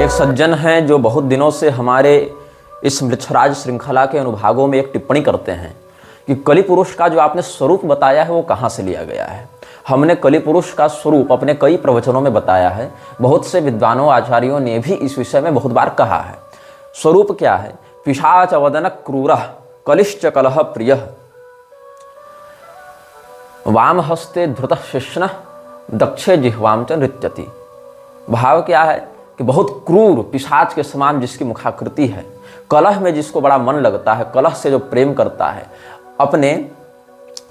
एक सज्जन हैं जो बहुत दिनों से हमारे इस मृच्छराज श्रृंखला के अनुभागों में एक टिप्पणी करते हैं कि कलि पुरुष का जो आपने स्वरूप बताया है वो कहाँ से लिया गया है। हमने कलि पुरुष का स्वरूप अपने कई प्रवचनों में बताया है। बहुत से विद्वानों आचार्यों ने भी इस विषय में बहुत बार कहा है। स्वरूप क्या है? पिशाच वदन क्रूरः कलिश्च कलह प्रियः वाम हस्ते धृतः शिष्णः दक्षे जिह्वाम च नृत्यति। भाव क्या है कि बहुत क्रूर पिशाच के समान जिसकी मुखाकृति है, कलह में जिसको बड़ा मन लगता है, कलह से जो प्रेम करता है, अपने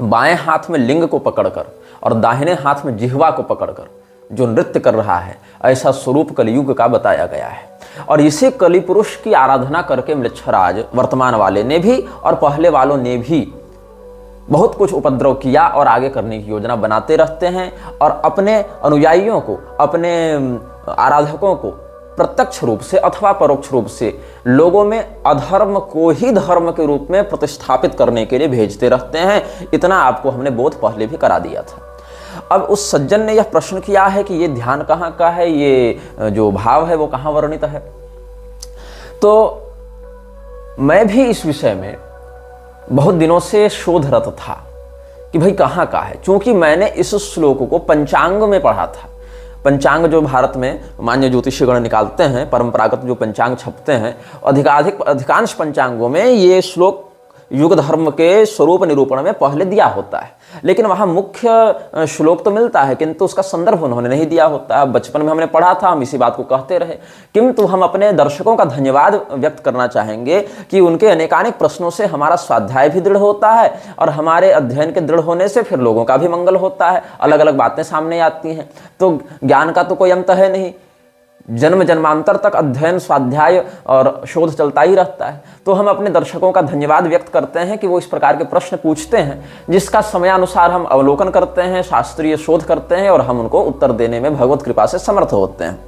बाएं हाथ में लिंग को पकड़कर और दाहिने हाथ में जिह्वा को पकड़कर जो नृत्य कर रहा है, ऐसा स्वरूप कलियुग का बताया गया है। और इसी कलि पुरुष की आराधना करके मृच्छराज वर्तमान वाले ने भी और पहले वालों ने भी बहुत कुछ उपद्रव किया और आगे करने की योजना बनाते रहते हैं और अपने अनुयायियों को, अपने आराधकों को प्रत्यक्ष रूप से अथवा परोक्ष रूप से लोगों में अधर्म को ही धर्म के रूप में प्रतिस्थापित करने के लिए भेजते रहते हैं। इतना आपको हमने बोध पहले भी करा दिया था। अब उस सज्जन ने यह प्रश्न किया है कि ये ध्यान कहाँ का है, ये जो भाव है वो कहाँ वर्णित है। तो मैं भी इस विषय में बहुत दिनों से शोधरत था कि भाई कहाँ का है, क्योंकि मैंने इस श्लोक को पंचांग में पढ़ा था। पंचांग जो भारत में मान्य ज्योतिषीगण निकालते हैं, परंपरागत जो पंचांग छपते हैं, अधिकांश पंचांगों में ये श्लोक युग धर्म के स्वरूप निरूपण में पहले दिया होता है, लेकिन वहाँ मुख्य श्लोक तो मिलता है किंतु उसका संदर्भ उन्होंने नहीं दिया होता है। बचपन में हमने पढ़ा था, हम इसी बात को कहते रहे। किंतु हम अपने दर्शकों का धन्यवाद व्यक्त करना चाहेंगे कि उनके अनेकानेक प्रश्नों से हमारा स्वाध्याय भी दृढ़ होता है और हमारे अध्ययन के दृढ़ होने से फिर लोगों का भी मंगल होता है, अलग अलग बातें सामने आती हैं। तो ज्ञान का तो कोई अंत है नहीं, जन्म जन्मांतर तक अध्ययन, स्वाध्याय और शोध चलता ही रहता है। तो हम अपने दर्शकों का धन्यवाद व्यक्त करते हैं कि वो इस प्रकार के प्रश्न पूछते हैं जिसका समयानुसार हम अवलोकन करते हैं, शास्त्रीय शोध करते हैं और हम उनको उत्तर देने में भगवत कृपा से समर्थ होते हैं।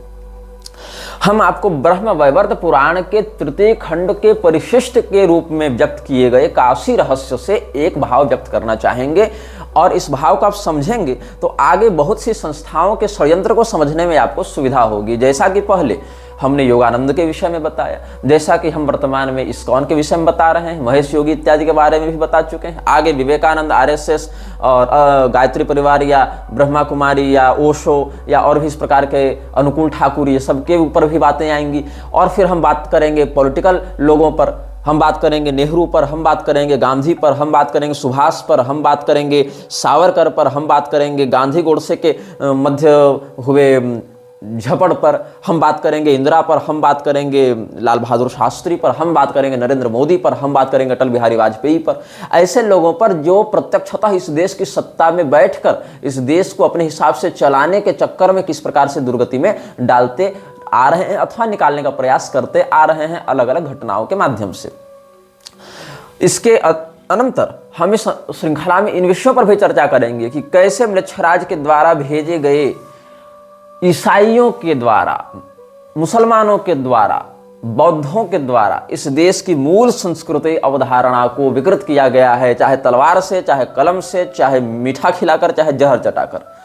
हम आपको ब्रह्म वैवर्त पुराण के तृतीय खंड के परिशिष्ट के रूप में व्यक्त किए गए काशी रहस्य से एक भाव व्यक्त करना चाहेंगे और इस भाव को आप समझेंगे तो आगे बहुत सी संस्थाओं के षड्यंत्र को समझने में आपको सुविधा होगी। जैसा कि पहले हमने योगानंद के विषय में बताया, जैसा कि हम वर्तमान में इस्कॉन के विषय में बता रहे हैं, महेश योगी इत्यादि के बारे में भी बता चुके हैं। आगे विवेकानंद, आरएसएस और गायत्री परिवार या ब्रह्मा कुमारी या ओशो या और भी इस प्रकार के अनुकूल ठाकुर, ये सब के ऊपर भी बातें आएंगी। और फिर हम बात करेंगे पॉलिटिकल लोगों पर, हम बात करेंगे नेहरू पर, हम बात करेंगे गांधी पर, हम बात करेंगे सुभाष पर, हम बात करेंगे सावरकर पर, हम बात करेंगे गांधी गोडसे के मध्य हुए झपड़ पर, हम बात करेंगे इंदिरा पर, हम बात करेंगे लाल बहादुर शास्त्री पर, हम बात करेंगे नरेंद्र मोदी पर, हम बात करेंगे अटल बिहारी वाजपेयी पर। ऐसे लोगों पर जो प्रत्यक्षतः इस देश की सत्ता में बैठकर इस देश को अपने हिसाब से चलाने के चक्कर में किस प्रकार से दुर्गति में डालते आ रहे हैं अथवा निकालने का प्रयास करते आ रहे हैं अलग अलग घटनाओं के माध्यम से। इसके अनंतर हम इस श्रृंखला में इन विषयों पर भी चर्चा करेंगे कि कैसे मृच्छराज के द्वारा भेजे गए ईसाइयों के द्वारा, मुसलमानों के द्वारा, बौद्धों के द्वारा इस देश की मूल संस्कृति अवधारणा को विकृत किया गया है, चाहे तलवार से, चाहे कलम से, चाहे मीठा खिलाकर, चाहे जहर चटाकर।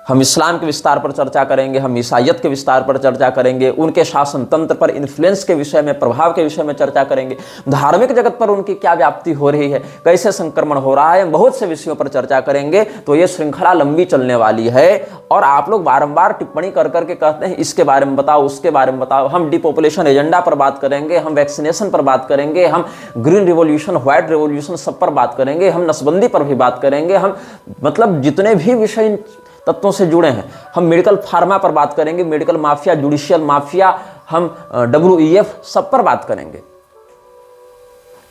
हम इस्लाम के विस्तार पर चर्चा करेंगे, हम ईसाइयत के विस्तार पर चर्चा करेंगे, उनके शासन तंत्र पर इन्फ्लुएंस के विषय में, प्रभाव के विषय में चर्चा करेंगे, धार्मिक जगत पर उनकी क्या व्याप्ति हो रही है, कैसे संक्रमण हो रहा है, बहुत से विषयों पर चर्चा करेंगे। तो ये श्रृंखला लंबी चलने वाली है और आप लोग बारंबार टिप्पणी कर करके कहते हैं इसके बारे में बताओ, उसके बारे में बताओ। हम डिपॉपुलेशन एजेंडा पर बात करेंगे, हम वैक्सीनेशन पर बात करेंगे, हम ग्रीन रिवॉल्यूशन, व्हाइट रिवॉल्यूशन सब पर बात करेंगे, हम नसबंदी पर भी बात करेंगे, हम मतलब जितने भी विषय तत्वों से जुड़े हैं, हम मेडिकल फार्मा पर बात करेंगे, मेडिकल माफिया, जुडिशियल माफिया, हम WEF सब पर बात करेंगे।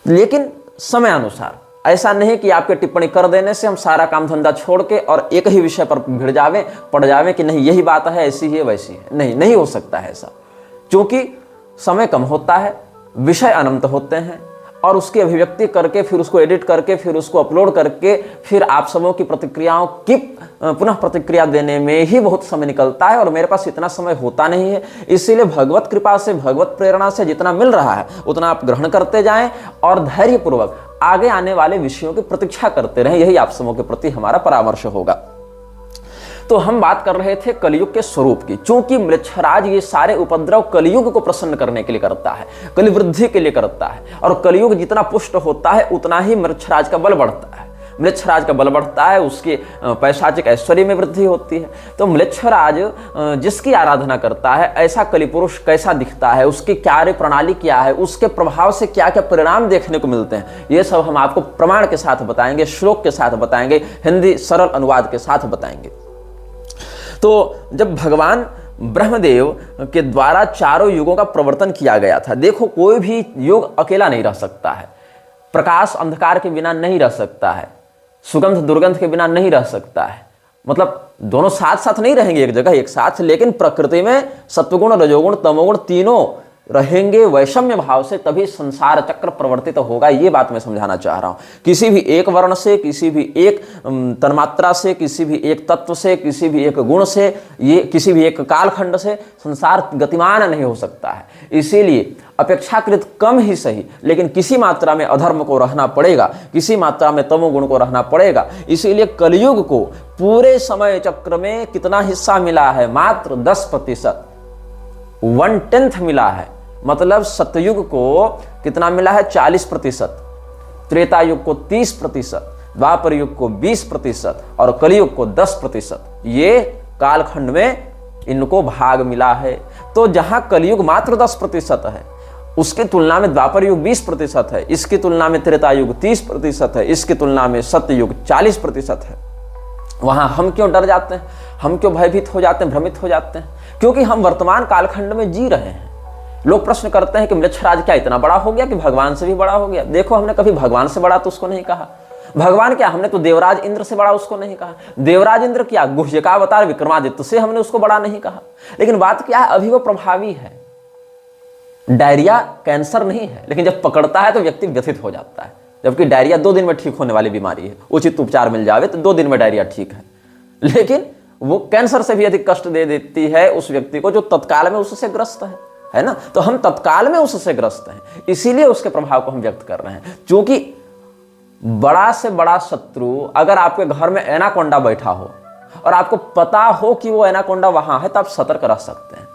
लेकिन समय अनुसार, ऐसा नहीं कि आपके टिप्पणी कर देने से हम सारा काम धंधा छोड़ के और एक ही विषय पर भिड़ जावे, पड़ जावे कि नहीं यही बात है, ऐसी ही है, वैसी है। नहीं हो सकता है ऐसा, क्योंकि समय कम होता है, विषय अनंत होते हैं और उसकी अभिव्यक्ति करके फिर उसको एडिट करके फिर उसको अपलोड करके फिर आप सबों की प्रतिक्रियाओं की पुनः प्रतिक्रिया देने में ही बहुत समय निकलता है और मेरे पास इतना समय होता नहीं है। इसीलिए भगवत कृपा से, भगवत प्रेरणा से जितना मिल रहा है उतना आप ग्रहण करते जाएं और धैर्यपूर्वक आगे आने वाले विषयों की प्रतीक्षा करते रहें। यही आप सबों के प्रति हमारा परामर्श होगा। तो हम बात कर रहे थे कलयुग के स्वरूप की। चूंकि मृच्छराज ये सारे उपद्रव कलयुग को प्रसन्न करने के लिए करता है, कलिवृद्धि के लिए करता है, और कलयुग जितना पुष्ट होता है उतना ही मृच्छराज का बल बढ़ता है। मृच्छराज का बल बढ़ता है, उसके पैशाचिक ऐश्वर्य में वृद्धि होती है। तो मृच्छराज जिसकी आराधना करता है, ऐसा कलिपुरुष कैसा दिखता है, उसकी कार्य प्रणाली क्या है, उसके प्रभाव से क्या क्या परिणाम देखने को मिलते हैं, ये सब हम आपको प्रमाण के साथ बताएंगे, श्लोक के साथ बताएंगे, हिंदी सरल अनुवाद के साथ बताएंगे। तो जब भगवान ब्रह्मदेव के द्वारा चारों युगों का प्रवर्तन किया गया था, देखो कोई भी युग अकेला नहीं रह सकता है, प्रकाश अंधकार के बिना नहीं रह सकता है, सुगंध दुर्गंध के बिना नहीं रह सकता है। मतलब दोनों साथ साथ नहीं रहेंगे एक जगह एक साथ, लेकिन प्रकृति में सत्वगुण रजोगुण तमोगुण तीनों रहेंगे वैषम्य भाव से, तभी संसार चक्र प्रवर्तित होगा। ये बात मैं समझाना चाह रहा हूं। किसी भी एक वर्ण से, किसी भी एक तन्मात्रा से, किसी भी एक तत्व से, किसी भी एक गुण से, ये किसी भी एक कालखंड से संसार गतिमान नहीं हो सकता है। इसीलिए अपेक्षाकृत कम ही सही, लेकिन किसी मात्रा में अधर्म को रहना पड़ेगा, किसी मात्रा में तमोगुण को रहना पड़ेगा। इसीलिए कलयुग को पूरे समय चक्र में कितना हिस्सा मिला है? मात्र 10%, 1/10 मिला है। मतलब सतयुग को कितना मिला है? 40%, त्रेता युग को 30%, द्वापर युग को 20% और कलयुग को 10%। ये कालखंड में इनको भाग मिला है। तो जहां कलयुग मात्र 10% है, उसकी तुलना में द्वापर युग 20% है, इसकी तुलना में त्रेता युग 30% है, इसकी तुलना में सत्ययुग 40% है। वहां हम क्यों डर जाते हैं, हम क्यों भयभीत हो जाते हैं, भ्रमित हो जाते हैं? क्योंकि हम वर्तमान कालखंड में जी रहे हैं। लोग प्रश्न करते हैं कि मृच्छराज क्या इतना बड़ा हो गया कि भगवान से भी बड़ा हो गया? देखो, हमने कभी भगवान से बड़ा तो उसको नहीं कहा। भगवान क्या, हमने तो देवराज इंद्र से बड़ा उसको नहीं कहा। देवराज इंद्र क्या, गुह्यकावतार विक्रमादित्य से हमने उसको बड़ा नहीं कहा। लेकिन बात क्या है, अभी वो प्रभावी है। डायरिया कैंसर नहीं है, लेकिन जब पकड़ता है तो व्यक्ति व्यथित हो जाता है। जबकि डायरिया 2 दिन में ठीक होने वाली बीमारी है, उचित उपचार मिल जावे तो 2 दिन में डायरिया ठीक है। लेकिन वो कैंसर से भी अधिक कष्ट दे देती है उस व्यक्ति को जो तत्काल में उससे ग्रस्त है ना। तो हम तत्काल में उससे ग्रस्त हैं, इसीलिए उसके प्रभाव को हम व्यक्त कर रहे हैं। क्योंकि बड़ा से बड़ा शत्रु अगर आपके घर में एनाकोंडा बैठा हो और आपको पता हो कि वो एनाकोंडा वहां है, तो आप सतर्क रह सकते हैं।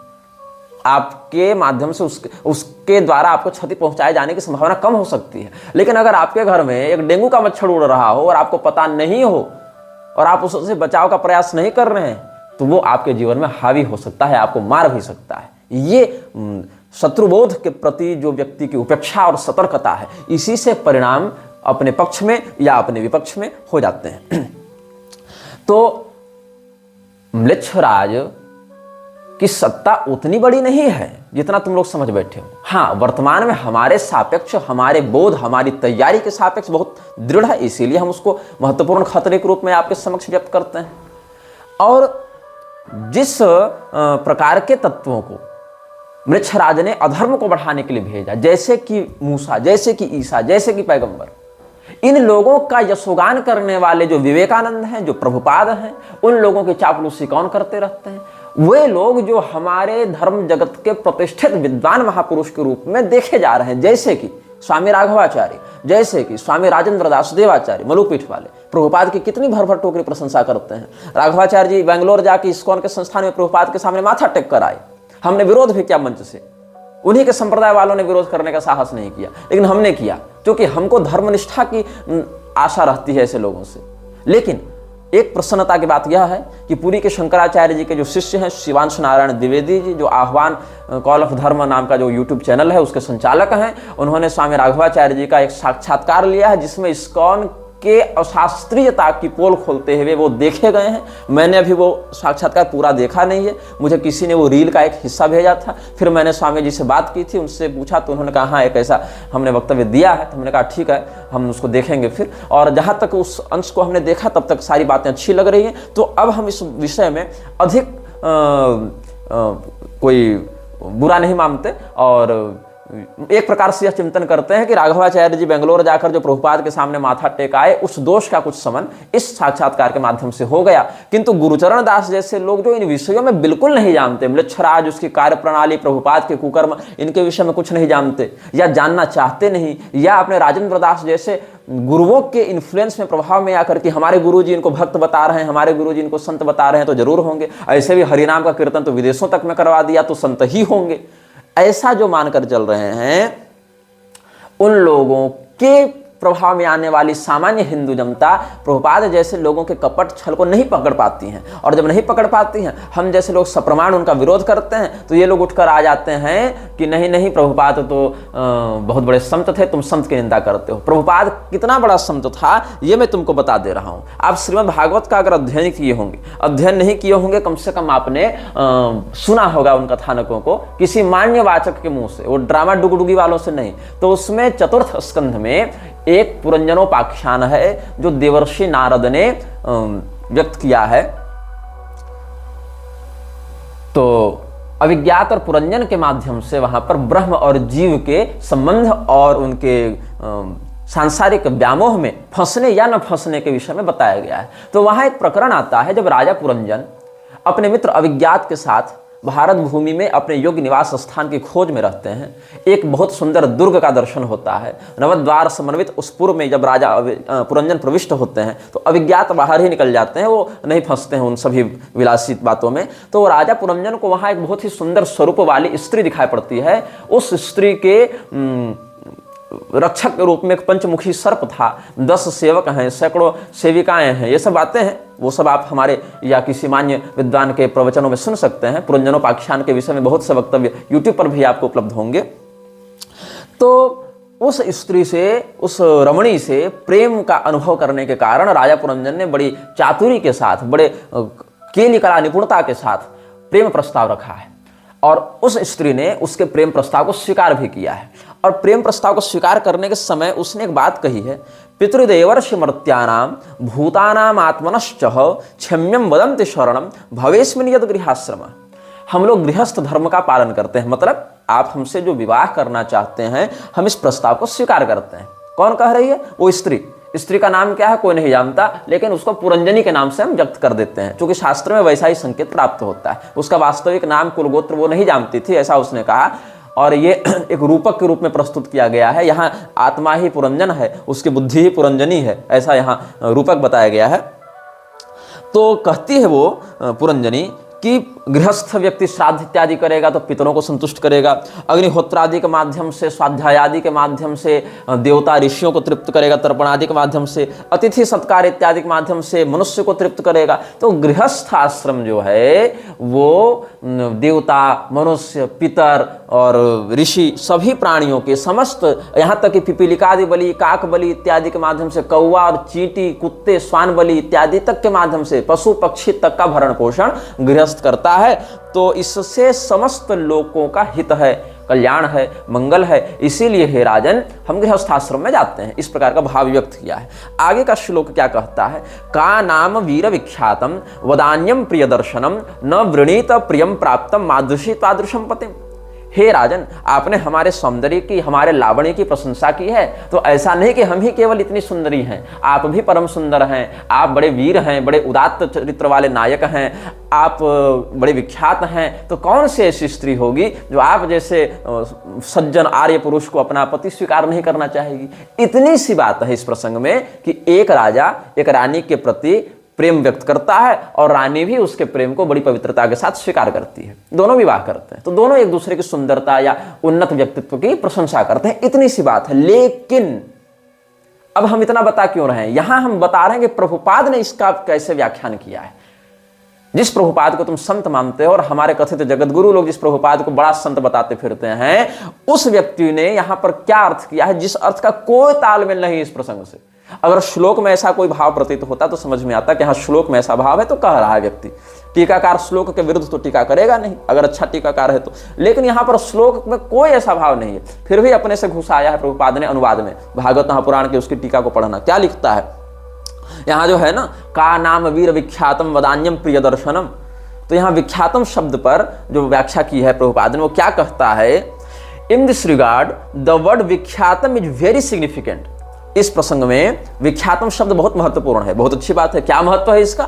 आपके माध्यम से उसके द्वारा आपको क्षति पहुंचाए जाने की संभावना कम हो सकती है। लेकिन अगर आपके घर में एक डेंगू का मच्छर उड़ रहा हो और आपको पता नहीं हो और आप उससे बचाव का प्रयास नहीं कर रहे हैं, तो वो आपके जीवन में हावी हो सकता है, आपको मार भी सकता है। ये शत्रुबोध के प्रति जो व्यक्ति की उपेक्षा और सतर्कता है, इसी से परिणाम अपने पक्ष में या अपने विपक्ष में हो जाते हैं। तो म्लेच्छराज की सत्ता उतनी बड़ी नहीं है जितना तुम लोग समझ बैठे हो। हाँ, वर्तमान में हमारे सापेक्ष, हमारे बोध, हमारी तैयारी के सापेक्ष बहुत दृढ़ है, इसीलिए हम उसको महत्वपूर्ण खतरे के रूप में आपके समक्ष व्यक्त करते हैं। और जिस प्रकार के तत्वों को मृच्छराज ने अधर्म को बढ़ाने के लिए भेजा, जैसे कि मूसा, जैसे कि ईसा, जैसे कि पैगंबर, इन लोगों का यशोगान करने वाले जो विवेकानंद हैं, जो प्रभुपाद हैं, उन लोगों की चापलूसी कौन करते रहते हैं? वे लोग जो हमारे धर्म जगत के प्रतिष्ठित विद्वान महापुरुष के रूप में देखे जा रहे हैं, जैसे कि स्वामी राघवाचार्य, जैसे कि स्वामी राजेंद्र दास देवाचार्य, मलुपीठ वाले प्रभुपाद की कितनी भर भर टोकरी प्रशंसा करते हैं। राघवाचार्य जी बेंगलोर जाके इस्कॉन के संस्थान में प्रभुपाद के सामने माथा टेक कर आए। हमने विरोध भी किया मंच से, उन्हीं के संप्रदाय वालों ने विरोध करने का साहस नहीं किया, लेकिन हमने किया, क्योंकि हमको धर्मनिष्ठा की आशा रहती है ऐसे लोगों से। लेकिन एक प्रसन्नता की बात यह है कि पुरी के शंकराचार्य जी के जो शिष्य हैं, शिवांशु नारायण द्विवेदी जी, जो आह्वान कॉल ऑफ धर्म नाम का जो यूट्यूब चैनल है उसके संचालक हैं, उन्होंने स्वामी राघवाचार्य जी का एक साक्षात्कार लिया है, जिसमें इस्कॉन के अशास्त्रीयता की पोल खोलते हुए वो देखे गए हैं। मैंने अभी वो साक्षात्कार पूरा देखा नहीं है, मुझे किसी ने वो रील का एक हिस्सा भेजा था। फिर मैंने स्वामी जी से बात की थी, उनसे पूछा तो उन्होंने कहा हाँ एक ऐसा हमने वक्तव्य दिया है। तो हमने कहा ठीक है, हम उसको देखेंगे फिर। और जहाँ तक उस अंश को हमने देखा तब तक सारी बातें अच्छी लग रही हैं। तो अब हम इस विषय में अधिक कोई बुरा नहीं मानते और एक प्रकार से यह चिंतन करते हैं कि राघवाचार्य जी बेंगलोर जाकर जो प्रभुपाद के सामने माथा टेकाए, उस दोष का कुछ समन इस साक्षात्कार के माध्यम से हो गया। किंतु गुरुचरण दास जैसे लोग जो इन विषयों में बिल्कुल नहीं जानते, म्लेच्छराज, उसकी कार्य प्रणाली, प्रभुपाद के कुकर्म, इनके विषय में कुछ नहीं जानते या जानना चाहते नहीं, या अपने राजेंद्र दास जैसे गुरुओं के इन्फ्लुएंस में, प्रभाव में आकर के हमारे गुरुजी इनको भक्त बता रहे हैं, हमारे गुरुजी इनको संत बता रहे हैं तो जरूर होंगे, ऐसे भी हरिनाम का कीर्तन तो विदेशों तक में करवा दिया तो संत ही होंगे, ऐसा जो मानकर चल रहे हैं, उन लोगों के प्रभाव में आने वाली सामान्य हिंदू जनता प्रभुपाद जैसे लोगों के कपट छल को नहीं पकड़ पाती हैं। और जब नहीं पकड़ पाती हैं, हम जैसे लोग सप्रमाण उनका विरोध करते हैं, तो ये लोग उठकर आ जाते हैं कि नहीं नहीं, प्रभुपाद तो बहुत बड़े संत थे, तुम संत की निंदा करते हो। प्रभुपाद कितना बड़ा संत था ये मैं तुमको बता दे रहा हूँ। आप श्रीमद् भागवत का अगर अध्ययन किए होंगे, अध्ययन नहीं किए होंगे, कम से कम आपने सुना होगा उन कथानकों को किसी मान्यवाचक के मुंह से, वो ड्रामा डुगडुगी वालों से नहीं। तो उसमें चतुर्थ स्कंध में एक पुरंजनोपाख्यान है जो देवर्षि नारद ने व्यक्त किया है। तो अभिज्ञात और पुरंजन के माध्यम से वहां पर ब्रह्म और जीव के संबंध और उनके सांसारिक व्यामोह में फंसने या न फंसने के विषय में बताया गया है। तो वहां एक प्रकरण आता है जब राजा पुरंजन अपने मित्र अभिज्ञात के साथ भारत भूमि में अपने योग्य निवास स्थान की खोज में रहते हैं। एक बहुत सुंदर दुर्ग का दर्शन होता है। नवद्वार समन्वित उस पूर्व में जब राजा पुरंजन प्रविष्ट होते हैं तो अभिज्ञात बाहर ही निकल जाते हैं, वो नहीं फंसते हैं उन सभी विलासित बातों में। तो राजा पुरंजन को वहाँ एक बहुत ही सुंदर स्वरूप वाली स्त्री दिखाई पड़ती है। उस स्त्री के रक्षक के रूप में एक पंचमुखी सर्प था, 10 सेवक हैं, सैकड़ों सेविकाएं हैं। ये सब बातें हैं, वो सब आप हमारे या किसी मान्य विद्वान के प्रवचनों में सुन सकते हैं। पुरंजनोपाख्यान के विषय में बहुत से वक्तव्य यूट्यूब पर भी आपको उपलब्ध होंगे। तो उस स्त्री से, उस रमणी से प्रेम का अनुभव करने के कारण राजा पुरंजन ने बड़ी चातुरी के साथ, बड़े केली कला निपुणता के साथ प्रेम प्रस्ताव रखा है। और उस स्त्री ने उसके प्रेम प्रस्ताव को स्वीकार भी किया है। और प्रेम प्रस्ताव को स्वीकार करने के समय उसने एक बात कही है, पितृदेवर्षि मर्त्यानाम भूतानाम आत्मनश्चह क्षम्यम वदन्ति शरणम भवेस्मिन यद गृहाश्रम। हम लोग गृहस्थ धर्म का पालन करते हैं, मतलब आप हमसे जो विवाह करना चाहते हैं, हम इस प्रस्ताव को स्वीकार करते हैं। कौन कह रही है? वो स्त्री। स्त्री का नाम क्या है कोई नहीं जानता, लेकिन उसको पुरंजनी के नाम से हम व्यक्त कर देते हैं, क्योंकि शास्त्र में वैसा ही संकेत प्राप्त होता है। उसका वास्तविक नाम कुलगोत्र वो नहीं जानती थी, ऐसा उसने कहा। और ये एक रूपक के रूप में प्रस्तुत किया गया है। यहाँ आत्मा ही पुरंजन है, उसकी बुद्धि ही पुरंजनी है, ऐसा यहाँ रूपक बताया गया है। तो कहती है वो पुरंजनी कि गृहस्थ व्यक्ति श्राद्ध इत्यादि करेगा तो पितरों को संतुष्ट करेगा, अग्निहोत्र आदि के माध्यम से, स्वाध्याय आदि के माध्यम से देवता ऋषियों को तृप्त करेगा, तर्पण आदि के माध्यम से, अतिथि सत्कार इत्यादि के माध्यम से मनुष्य को तृप्त करेगा। तो गृहस्थ आश्रम जो है वो देवता, मनुष्य, पितर और ऋषि सभी प्राणियों के समस्त, यहाँ तक कि पिपीलिकादि बलि, काक बलि इत्यादि के माध्यम से, कौवा और चींटी, कुत्ते, स्वान बलि इत्यादि तक के माध्यम से, पशु पक्षी तक का भरण पोषण गृहस्थ करता है। तो इससे समस्त लोगों का हित है, कल्याण है, मंगल है। इसीलिए हे राजन, हम गृहस्थाश्रम में जाते हैं। इस प्रकार का भाव व्यक्त किया है। आगे का श्लोक क्या कहता है? का नाम वीर विख्यातम वदान्यम प्रिय दर्शनम न वृणीत प्रियम प्राप्तम मादृशी तादृशम पतिम। हे राजन, आपने हमारे सौंदर्य की, हमारे लावण्य की प्रशंसा की है, तो ऐसा नहीं कि हम ही केवल इतनी सुंदरी हैं, आप भी परम सुंदर हैं, आप बड़े वीर हैं, बड़े उदात्त चरित्र वाले नायक हैं, आप बड़े विख्यात हैं। तो कौन सी ऐसी स्त्री होगी जो आप जैसे सज्जन आर्य पुरुष को अपना पति स्वीकार नहीं करना चाहेगी? इतनी सी बात है इस प्रसंग में कि एक राजा एक रानी के प्रति प्रेम व्यक्त करता है और रानी भी उसके प्रेम को बड़ी पवित्रता के साथ स्वीकार करती है। दोनों विवाह करते हैं, तो दोनों एक दूसरे की सुंदरता या उन्नत व्यक्तित्व की प्रशंसा करते हैं। इतनी सी बात है। लेकिन अब हम इतना बता क्यों रहे हैं? यहां हम बता रहे हैं कि प्रभुपाद ने इसका कैसे व्याख्यान किया है। जिस प्रभुपाद को तुम संत मानते हो और हमारे कथित जगतगुरु लोग जिस प्रभुपाद को बड़ा संत बताते फिरते हैं, उस व्यक्ति ने यहां पर क्या अर्थ किया है जिस अर्थ का कोई तालमेल नहीं इस प्रसंग से। अगर श्लोक में ऐसा कोई भाव प्रतीत होता तो समझ में आता कि हाँ, श्लोक में ऐसा भाव है तो कह रहा है व्यक्ति। टीकाकार श्लोक के विरुद्ध तो टीका करेगा नहीं, अगर अच्छा टीकाकार है तो। लेकिन यहां पर श्लोक में कोई ऐसा भाव नहीं है, फिर भी अपने से घुसाया है प्रभुपाद ने अनुवाद में। भागवत महापुराण की उसकी टीका को पढ़ना, क्या लिखता है यहां जो है ना, का नाम वीर विख्यातम वदान्यम प्रिय दर्शनम। तो यहां विख्यातम शब्द पर जो व्याख्या की है प्रभुपाद ने, वो क्या कहता है? In this regard the word विख्यातम इज वेरी सिग्निफिकेंट। इस प्रसंग में विख्यातम शब्द बहुत महत्वपूर्ण है। बहुत अच्छी बात है। क्या महत्व है इसका?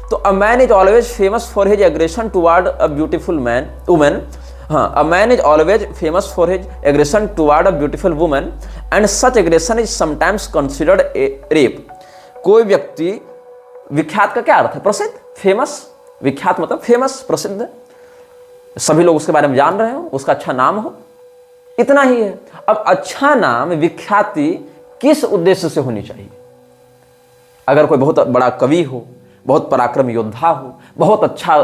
तो a man is always famous for his aggression toward a beautiful man women. हाँ, a man is always famous for his aggression toward a beautiful women and such aggression is sometimes considered a rape. कोई व्यक्ति, विख्यात का क्या अर्थ है? प्रसिद्ध, famous. विख्यात मतलब फेमस, प्रसिद्ध, सभी लोग उसके बारे में जान रहे हो, उसका अच्छा नाम हो, इतना ही है। अब अच्छा नाम, विख्याति किस उद्देश्य से होनी चाहिए? अगर कोई बहुत बड़ा कवि हो, बहुत पराक्रमी योद्धा हो, बहुत अच्छा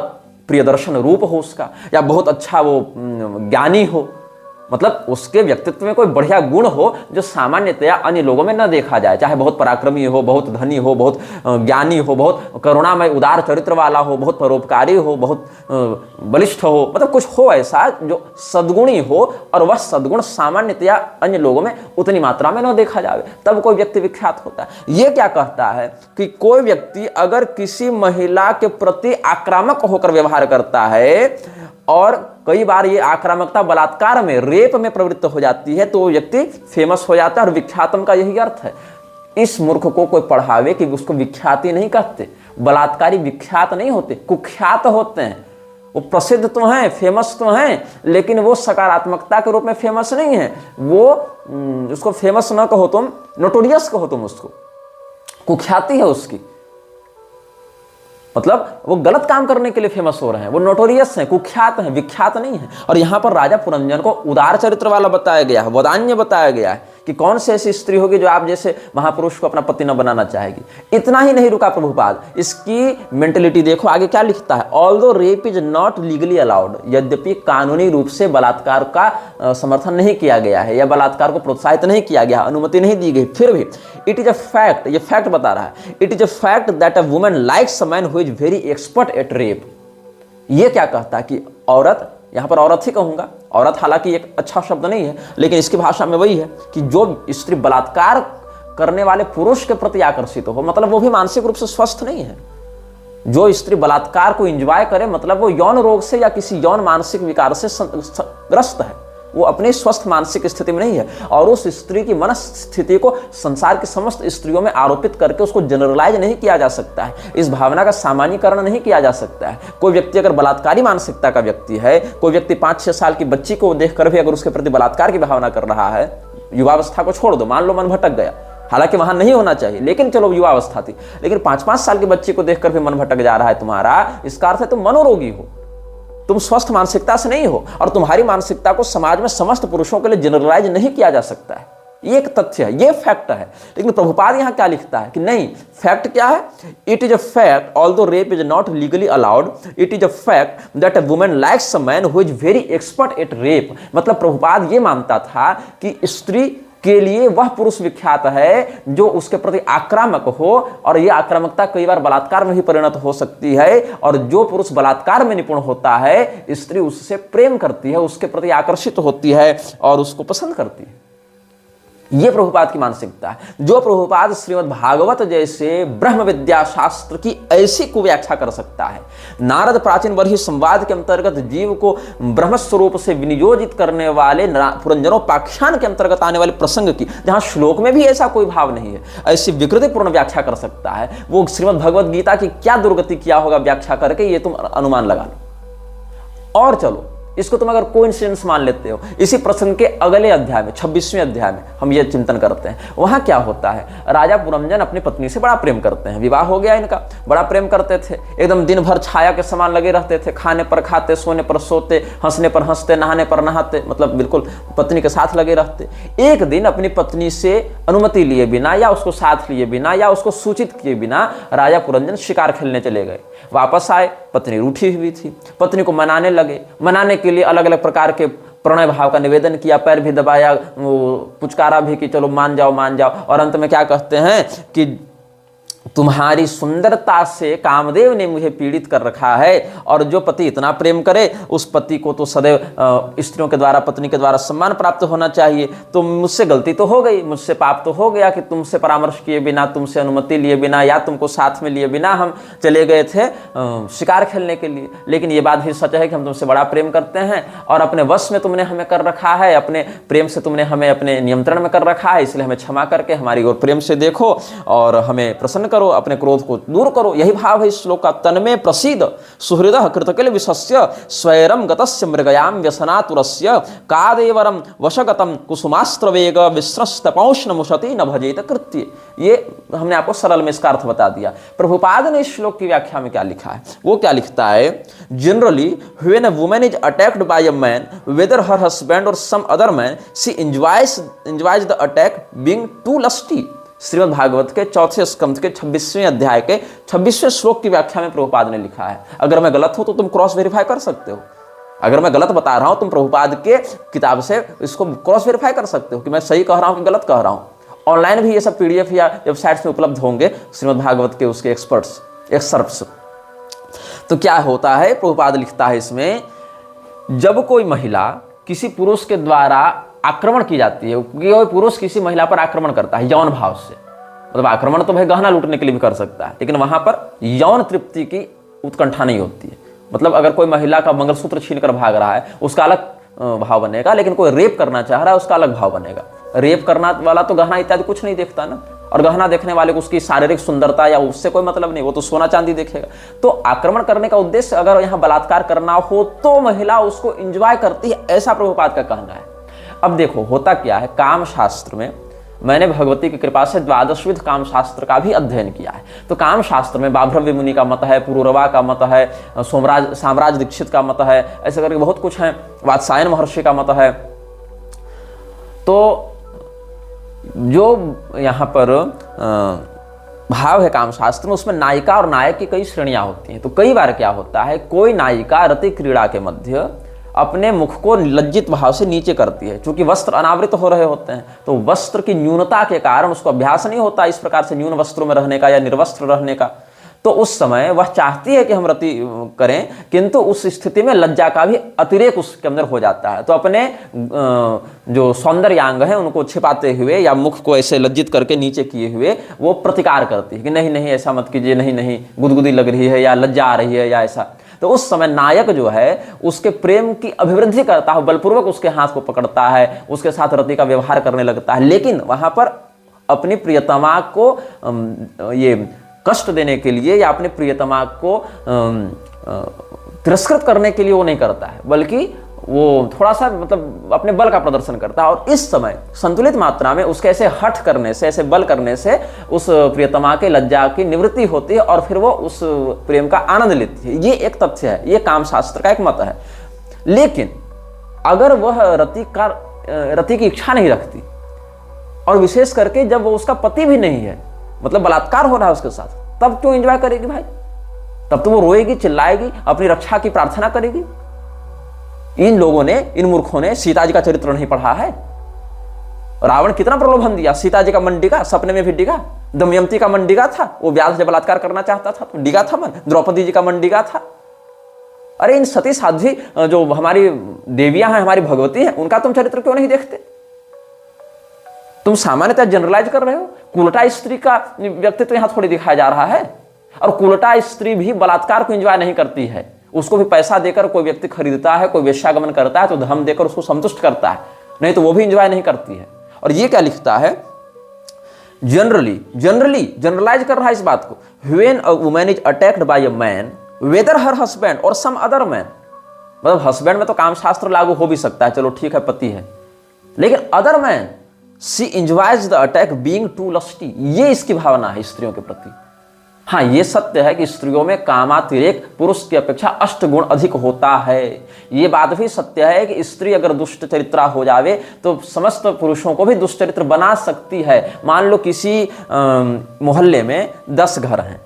प्रियदर्शन रूप हो उसका, या बहुत अच्छा वो ज्ञानी हो, मतलब उसके व्यक्तित्व में कोई बढ़िया गुण हो जो सामान्यतया अन्य लोगों में न देखा जाए, चाहे बहुत पराक्रमी हो, बहुत धनी हो, बहुत ज्ञानी हो, बहुत करुणामय उदार चरित्र वाला हो, बहुत परोपकारी हो, बहुत बलिष्ठ हो, मतलब कुछ हो ऐसा जो सद्गुणी हो और वह सद्गुण सामान्यतया अन्य लोगों में उतनी मात्रा में न देखा जाए, तब कोई व्यक्ति विख्यात होता है। ये क्या कहता है कि कोई व्यक्ति अगर किसी महिला के प्रति आक्रामक होकर व्यवहार करता है और कई बार ये आक्रामकता बलात्कार में, रेप में प्रवृत्त हो जाती है, तो वो व्यक्ति फेमस हो जाता है। और विख्यातम का यही अर्थ है। इस मूर्ख को कोई पढ़ावे कि उसको विख्याति नहीं कहते। बलात्कारी विख्यात नहीं होते, कुख्यात होते हैं। वो प्रसिद्ध तो हैं, फेमस तो हैं, लेकिन वो सकारात्मकता के रूप में फेमस नहीं है। वो उसको फेमस ना कहो तुम, नोटोरियस कहो तुम उसको, कुख्याति है उसकी, मतलब वो गलत काम करने के लिए फेमस हो रहे हैं, वो नोटोरियस हैं, कुख्यात हैं, विख्यात नहीं है। और यहां पर राजा पुरंजन को उदार चरित्र वाला बताया गया है, वदान्य बताया गया है कि कौन सी ऐसी स्त्री होगी जो आप जैसे महापुरुष को अपना पति न बनाना चाहेगी। इतना ही नहीं रुका प्रभुपाद, इसकी मेंटेलिटी देखो आगे क्या लिखता है। Although rape is not legally allowed, यद्यपि कानूनी रूप से बलात्कार का समर्थन नहीं किया गया है या बलात्कार को प्रोत्साहित नहीं किया गया, अनुमति नहीं दी गई, फिर भी इट इज अ फैक्ट, ये फैक्ट बता रहा है, it is a fact that a woman likes a man who is very expert at rape. ये क्या कहता है कि औरत, यहां पर औरत ही कहूंगा, औरत हालांकि एक अच्छा शब्द नहीं है, लेकिन इसकी भाषा में वही है कि जो स्त्री बलात्कार करने वाले पुरुष के प्रति आकर्षित हो, मतलब वो भी मानसिक रूप से स्वस्थ नहीं है। जो स्त्री बलात्कार को एंजॉय करे, मतलब वो यौन रोग से या किसी यौन मानसिक विकार से ग्रस्त है, वो अपनी स्वस्थ मानसिक स्थिति में नहीं है। और उस स्त्री की मनस्थिति को संसार की समस्त स्त्रियों में आरोपित करके उसको जनरलाइज नहीं किया जा सकता है, इस भावना का सामान्यीकरण नहीं किया जा सकता है। कोई व्यक्ति अगर बलात्कारी मानसिकता का व्यक्ति है, कोई व्यक्ति 5-6 साल की बच्ची को देखकर भी अगर उसके प्रति बलात्कार की भावना कर रहा है, युवावस्था को छोड़ दो, मान लो मन भटक गया, हालांकि वहां नहीं होना चाहिए, लेकिन चलो युवावस्था थी, लेकिन 5-5 साल की बच्ची को देखकर भी मन भटक जा रहा है तुम्हारा, इसका अर्थ है तुम मनोरोगी हो, तुम स्वस्थ मानसिकता से नहीं हो। और तुम्हारी मानसिकता को समाज में समस्त पुरुषों के लिए जनरलाइज नहीं किया जा सकता है। ये एक तथ्य है, ये फैक्ट है। लेकिन प्रभुपाद यहां क्या लिखता है कि नहीं, फैक्ट क्या है? It is a fact although rape is not legally allowed, it is a fact that a woman likes a man who is very expert at rape. मतलब प्रभुपाद ये मानता था कि स्त्री के लिए वह पुरुष विख्यात है जो उसके प्रति आक्रामक हो, और यह आक्रामकता कई बार बलात्कार में भी परिणत हो सकती है। और जो पुरुष बलात्कार में निपुण होता है, स्त्री उससे प्रेम करती है, उसके प्रति आकर्षित होती है और उसको पसंद करती है। यह प्रभुपाद की मानसिकता है। जो प्रभुपाद श्रीमद् भागवत जैसे ब्रह्म विद्या शास्त्र की ऐसी कुव्याख्या कर सकता है, नारद प्राचीन बरही संवाद के अंतर्गत जीव को ब्रह्म स्वरूप से विनियोजित करने वाले पुरंजनोपाख्यान के अंतर्गत आने वाले प्रसंग की, जहां श्लोक में भी ऐसा कोई भाव नहीं है, ऐसी विकृतिपूर्ण व्याख्या कर सकता है, वो श्रीमद् भगवद गीता की क्या दुर्गति किया होगा व्याख्या करके, ये तुम अनुमान लगा लो। और चलो, इसको तुम अगर कोइंसिडेंस मान लेते हो, इसी प्रसंग के अगले अध्याय में 26वें अध्याय में हम ये चिंतन करते हैं। वहां क्या होता है, राजा पुरंजन अपनी पत्नी से बड़ा प्रेम करते हैं, विवाह हो गया इनका, बड़ा प्रेम करते थे, एकदम दिन भर छाया के समान लगे रहते थे, खाने पर खाते, सोने पर सोते, हंसने पर हंसते, नहाने पर नहाते, मतलब बिल्कुल पत्नी के साथ लगे रहते। एक दिन अपनी पत्नी से अनुमति लिए बिना या उसको साथ लिए बिना या उसको सूचित किए बिना राजा पुरंजन शिकार खेलने चले गए। वापस आए, पत्नी रूठी हुई थी, पत्नी को मनाने लगे। मनाने के लिए अलग अलग प्रकार के प्रणय भाव का निवेदन किया, पैर भी दबाया, पुचकारा भी कि चलो मान जाओ मान जाओ, और अंत में क्या कहते हैं कि तुम्हारी सुंदरता से कामदेव ने मुझे पीड़ित कर रखा है। और जो पति इतना प्रेम करे उस पति को तो सदैव स्त्रियों के द्वारा, पत्नी के द्वारा सम्मान प्राप्त होना चाहिए। तो मुझसे गलती तो हो गई, मुझसे पाप तो हो गया कि तुमसे परामर्श किए बिना, तुमसे अनुमति लिए बिना या तुमको साथ में लिए बिना हम चले गए थे शिकार खेलने के लिए। लेकिन ये बात भी सच है कि हम तुमसे बड़ा प्रेम करते हैं और अपने वश में तुमने हमें कर रखा है, अपने प्रेम से तुमने हमें अपने नियंत्रण में कर रखा है। इसलिए हमें क्षमा करके हमारी ओर प्रेम से देखो और हमें प्रसन्न करो, अपने क्रोध को दूर करो। यही भाव है इस श्लोक का। तन्मे प्रसीद सुहृदः कृतकिल विशस्य स्वैरम गतस्य मृगयाम व्यसनातुरस्य कादेवरम वशगतम कुसुमास्त्र वेग विस्रस्तपौष्ण मुशति न भजेत कृत्य। ये हमने आपको सरल में इसका अर्थ बता दिया। प्रभुपाद ने इस श्लोक की व्याख्या में क्या लिखा है, वो क्या लिखता है, generally when a woman is attacked by a man whether her husband और some other man she enjoys the attack being too lusty. Shrimad Bhagavat के चौथे स्कंध के 26वें अध्याय के 26वें श्लोक की व्याख्या में प्रभुपाद ने लिखा है। अगर मैं गलत हूं तो तुम क्रॉस वेरीफाई कर सकते हो। अगर मैं गलत बता रहा हूं तुम प्रभुपाद के किताब से इसको क्रॉस वेरीफाई कर सकते हो कि मैं सही कह रहा हूं कि गलत कह रहा हूं। ऑनलाइन भी ये सब पीडीएफ या वेबसाइट्स में उपलब्ध होंगे श्रीमद् भागवत के उसके एक्सपर्ट्स। तो क्या होता है, प्रभुपाद लिखता है इसमें, जब कोई महिला किसी पुरुष के द्वारा आक्रमण की जाती है, क्योंकि कोई पुरुष किसी महिला पर आक्रमण करता है यौन भाव से, मतलब आक्रमण तो भाई गहना लूटने के लिए भी कर सकता है, लेकिन वहां पर यौन तृप्ति की उत्कंठा नहीं होती है। मतलब अगर कोई महिला का मंगलसूत्र छीन कर भाग रहा है उसका अलग भाव बनेगा, लेकिन कोई रेप करना चाह रहा है उसका अलग भाव बनेगा। रेप करना वाला तो गहना इत्यादि कुछ नहीं देखता ना, और गहना देखने वाले को उसकी शारीरिक सुंदरता या उससे कोई मतलब नहीं, वो तो सोना चांदी देखेगा। तो आक्रमण करने का उद्देश्य अगर यहाँ बलात्कार करना हो तो महिला उसको एंजॉय करती है, ऐसा प्रभुपाद का कहना है। अब देखो होता क्या है, काम शास्त्र में मैंने भगवती की कृपा से द्वादशविध काम शास्त्र का भी अध्ययन किया है। तो काम शास्त्र में बाभ्रव्य मुनि का मत है, पुरूरवा का मत है, साम्राज दीक्षित का मत है, ऐसे करके बहुत कुछ है, वात्सायन महर्षि का मत है। तो जो यहाँ पर भाव है काम शास्त्र में, उसमें नायिका और नायक की कई श्रेणियां होती हैं। तो कई बार क्या होता है, कोई नायिका रति क्रीड़ा के मध्य अपने मुख को लज्जित भाव से नीचे करती है, क्योंकि वस्त्र अनावृत हो रहे होते हैं, तो वस्त्र की न्यूनता के कारण उसको अभ्यास नहीं होता इस प्रकार से न्यून वस्त्रों में रहने का या निर्वस्त्र रहने का। तो उस समय वह चाहती है कि हम रति करें, किंतु उस स्थिति में लज्जा का भी अतिरेक उसके अंदर हो जाता है। तो अपने जो सौंदर्यांग है उनको छिपाते हुए या मुख को ऐसे लज्जित करके नीचे किए हुए वो प्रतिकार करती है कि नहीं नहीं ऐसा मत कीजिए, नहीं नहीं गुदगुदी लग रही है या लज्जा आ रही है या ऐसा। तो उस समय नायक जो है उसके प्रेम की अभिवृद्धि करता है, बलपूर्वक उसके हाथ को पकड़ता है, उसके साथ रति का व्यवहार करने लगता है, लेकिन वहां पर अपनी प्रियतमा को ये कष्ट देने के लिए या अपने प्रियतमा को तिरस्कृत करने के लिए वो नहीं करता है, बल्कि वो थोड़ा सा मतलब अपने बल का प्रदर्शन करता है। और इस समय संतुलित मात्रा में उसके ऐसे हठ करने से, ऐसे बल करने से उस प्रियतमा के लज्जा की निवृत्ति होती है और फिर वो उस प्रेम का आनंद लेती है। ये एक तथ्य है, ये काम शास्त्र का एक मत है। लेकिन अगर वह रति की इच्छा नहीं रखती और विशेष करके जब वो उसका पति भी नहीं है, मतलब बलात्कार हो रहा है उसके साथ, तब क्यों एंजॉय करेगी भाई? तब तो वो रोएगी, चिल्लाएगी, अपनी रक्षा की प्रार्थना करेगी। इन लोगों ने, इन मूर्खों ने सीता जी का चरित्र नहीं पढ़ा है। रावण कितना प्रलोभन दिया, सीता जी का मन डिगा, सपने में भी डिगा। दमयंती का मन डिगा था, वो व्यास से बलात्कार करना चाहता था तो डिगा था मन। द्रौपदी जी का मन डिगा था। अरे इन सती साध्वी जो हमारी देवियां हैं, हमारी भगवती हैं, उनका तुम चरित्र क्यों नहीं देखते? तुम सामान्यतः जनरलाइज कर रहे हो। कुलटा स्त्री का व्यक्तित्व यहां थोड़ी दिखाया जा रहा है। और कुलटा स्त्री भी बलात्कार को एंजॉय नहीं करती है, उसको भी पैसा देकर कोई व्यक्ति खरीदता है, कोई वेश्यागमन करता है तो धन देकर उसको संतुष्ट करता है, नहीं तो वो भी एंजॉय नहीं करती है। और ये क्या लिखता है, जनरलाइज कर रहा है इस बात को। When a woman is attacked by a man whether her husband और सम अदर मैन, मतलब हस्बैंड में तो काम शास्त्र लागू हो भी सकता है, चलो ठीक है पति है, लेकिन other man she enjoys the attack being too lusty. ये इसकी भावना है स्त्रियों के प्रति। हाँ, ये सत्य है कि स्त्रियों में कामातिरेक पुरुष की अपेक्षा 8 गुण अधिक होता है। ये बात भी सत्य है कि स्त्री अगर दुष्ट चरित्रा हो जावे तो समस्त पुरुषों को भी दुष्ट चरित्र बना सकती है। मान लो किसी मोहल्ले में 10 घर हैं,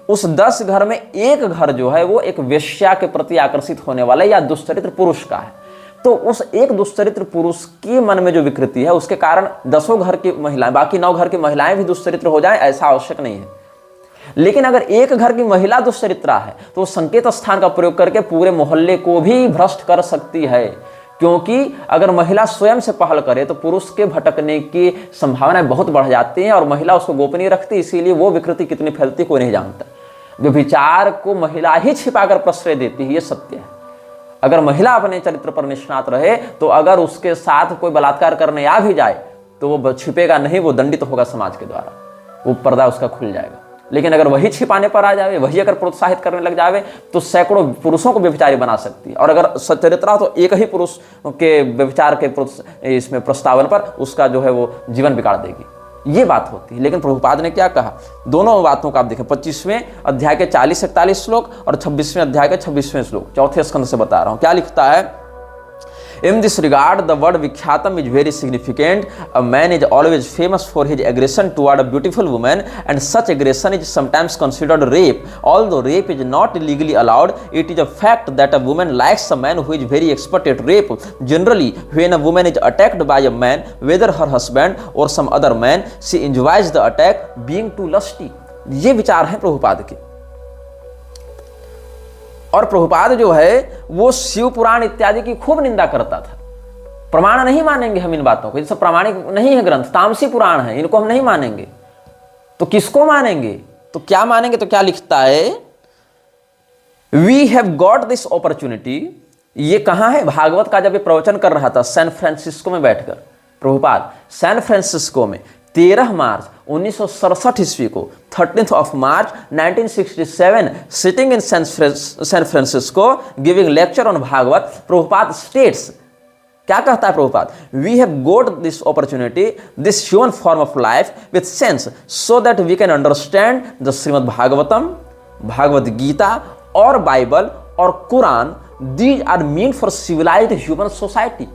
उस 10 घर में एक घर जो है वो एक वेश्या के प्रति आकर्षित होने वाला या दुष्चरित्र पुरुष का है, तो उस एक दुष्चरित्र पुरुष के मन में जो विकृति है उसके कारण 10 घर की महिलाएं, बाकी 9 घर की महिलाएं भी दुष्चरित्र हो जाएं, ऐसा आवश्यक नहीं है। लेकिन अगर एक घर की महिला दुश्चरित्रा है तो वो संकेत स्थान का प्रयोग करके पूरे मोहल्ले को भी भ्रष्ट कर सकती है, क्योंकि अगर महिला स्वयं से पहल करे तो पुरुष के भटकने की संभावनाएं बहुत बढ़ जाती हैं और महिला उसको गोपनीय रखती, इसीलिए वो विकृति कितनी फैलती कोई नहीं जानता। व्यभिचार को महिला ही छिपाकर प्रश्रय देती है, ये सत्य है। अगर महिला अपने चरित्र पर निष्णात रहे तो अगर उसके साथ कोई बलात्कार करने आ भी जाए तो वो छिपेगा नहीं, वो दंडित होगा समाज के द्वारा, वो पर्दा उसका खुल जाएगा। लेकिन अगर वही छिपाने पर आ जाए, वही अगर प्रोत्साहित करने लग जाए तो सैकड़ों पुरुषों को व्यभिचारी बना सकती है। और अगर सच्चरित्रा तो एक ही पुरुष के व्यभिचार के इसमें प्रस्तावन पर उसका जो है वो जीवन बिगाड़ देगी, ये बात होती है। लेकिन प्रभुपाद ने क्या कहा, दोनों बातों का आप देखें, 25वें अध्याय के 40-41 श्लोक और 26वें अध्याय के 26वें श्लोक, चौथे स्कंद से बता रहा हूं। क्या लिखता है, In this regard, the word Vikyatam is very significant. A man is always famous for his aggression toward a beautiful woman, and such aggression is sometimes considered rape. Although rape is not legally allowed, it is a fact that a woman likes a man who is very expert at rape. Generally, when a woman is attacked by a man, whether her husband or some other man, she enjoys the attack, being too lusty. ये विचार है प्रभुपाद के। और प्रभुपाद जो है वो शिव पुराण इत्यादि की खूब निंदा करता था। प्रमाण नहीं मानेंगे हम इन बातों को, ये सब प्रामाणिक नहीं है ग्रंथ, तामसी पुराण है, इनको हम नहीं मानेंगे। तो किसको मानेंगे, तो क्या मानेंगे, तो क्या लिखता है, we have got this opportunity. ये कहां है, भागवत का जब ये प्रवचन कर रहा था सैन फ्रांसिस्को में बैठकर, प्रभुपाद सैन फ्रांसिस्को में 13 मार्च 1967 ईस्वी को, 13th of March 1967, sitting in San Francisco giving lecture on Bhagavat, Prabhupada states, क्या कहता है Prabhupada, we have got this opportunity, this human form of life with sense, so that we can understand the Srimad Bhagavatam, Bhagavad Gita और Bible और Quran. These are mean for civilised human society.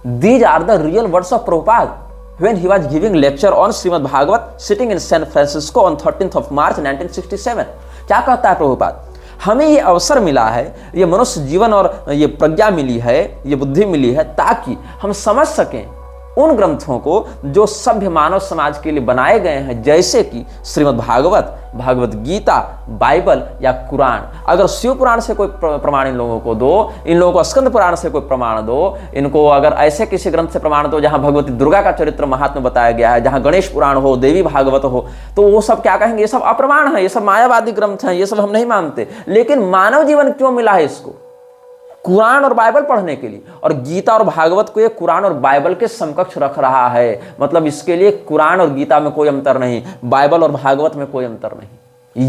These are the real words of Prabhupada when he was giving lecture on Srimad Bhagavat sitting in San Francisco on 13th of March 1967। क्या कहता है प्रभुपाद, हमें ये अवसर मिला है, ये मनुष्य जीवन और ये प्रज्ञा मिली है, ये बुद्धि मिली है, ताकि हम समझ सकें उन ग्रंथों को जो सभ्य मानव समाज के लिए बनाए गए हैं, जैसे कि श्रीमद् भागवत, भागवत गीता, बाइबल या कुरान। अगर शिव पुराण से कोई प्रमाण इन लोगों को दो, इन लोगों को स्कंद पुराण से कोई प्रमाण दो, इनको अगर ऐसे किसी ग्रंथ से प्रमाण दो जहां भगवती दुर्गा का चरित्र महात्म्य बताया गया है, जहां गणेश पुराण हो, देवी भागवत हो, तो वो सब क्या कहेंगे, ये सब अप्रमाण है, ये सब मायावादी ग्रंथ हैं, ये सब हम नहीं मानते। लेकिन मानव जीवन क्यों मिला है इसको, कुरान और बाइबल पढ़ने के लिए, और गीता और भागवत को ये कुरान और बाइबल के समकक्ष रख रहा है। मतलब इसके लिए कुरान और गीता में कोई अंतर नहीं, बाइबल और भागवत में कोई अंतर नहीं,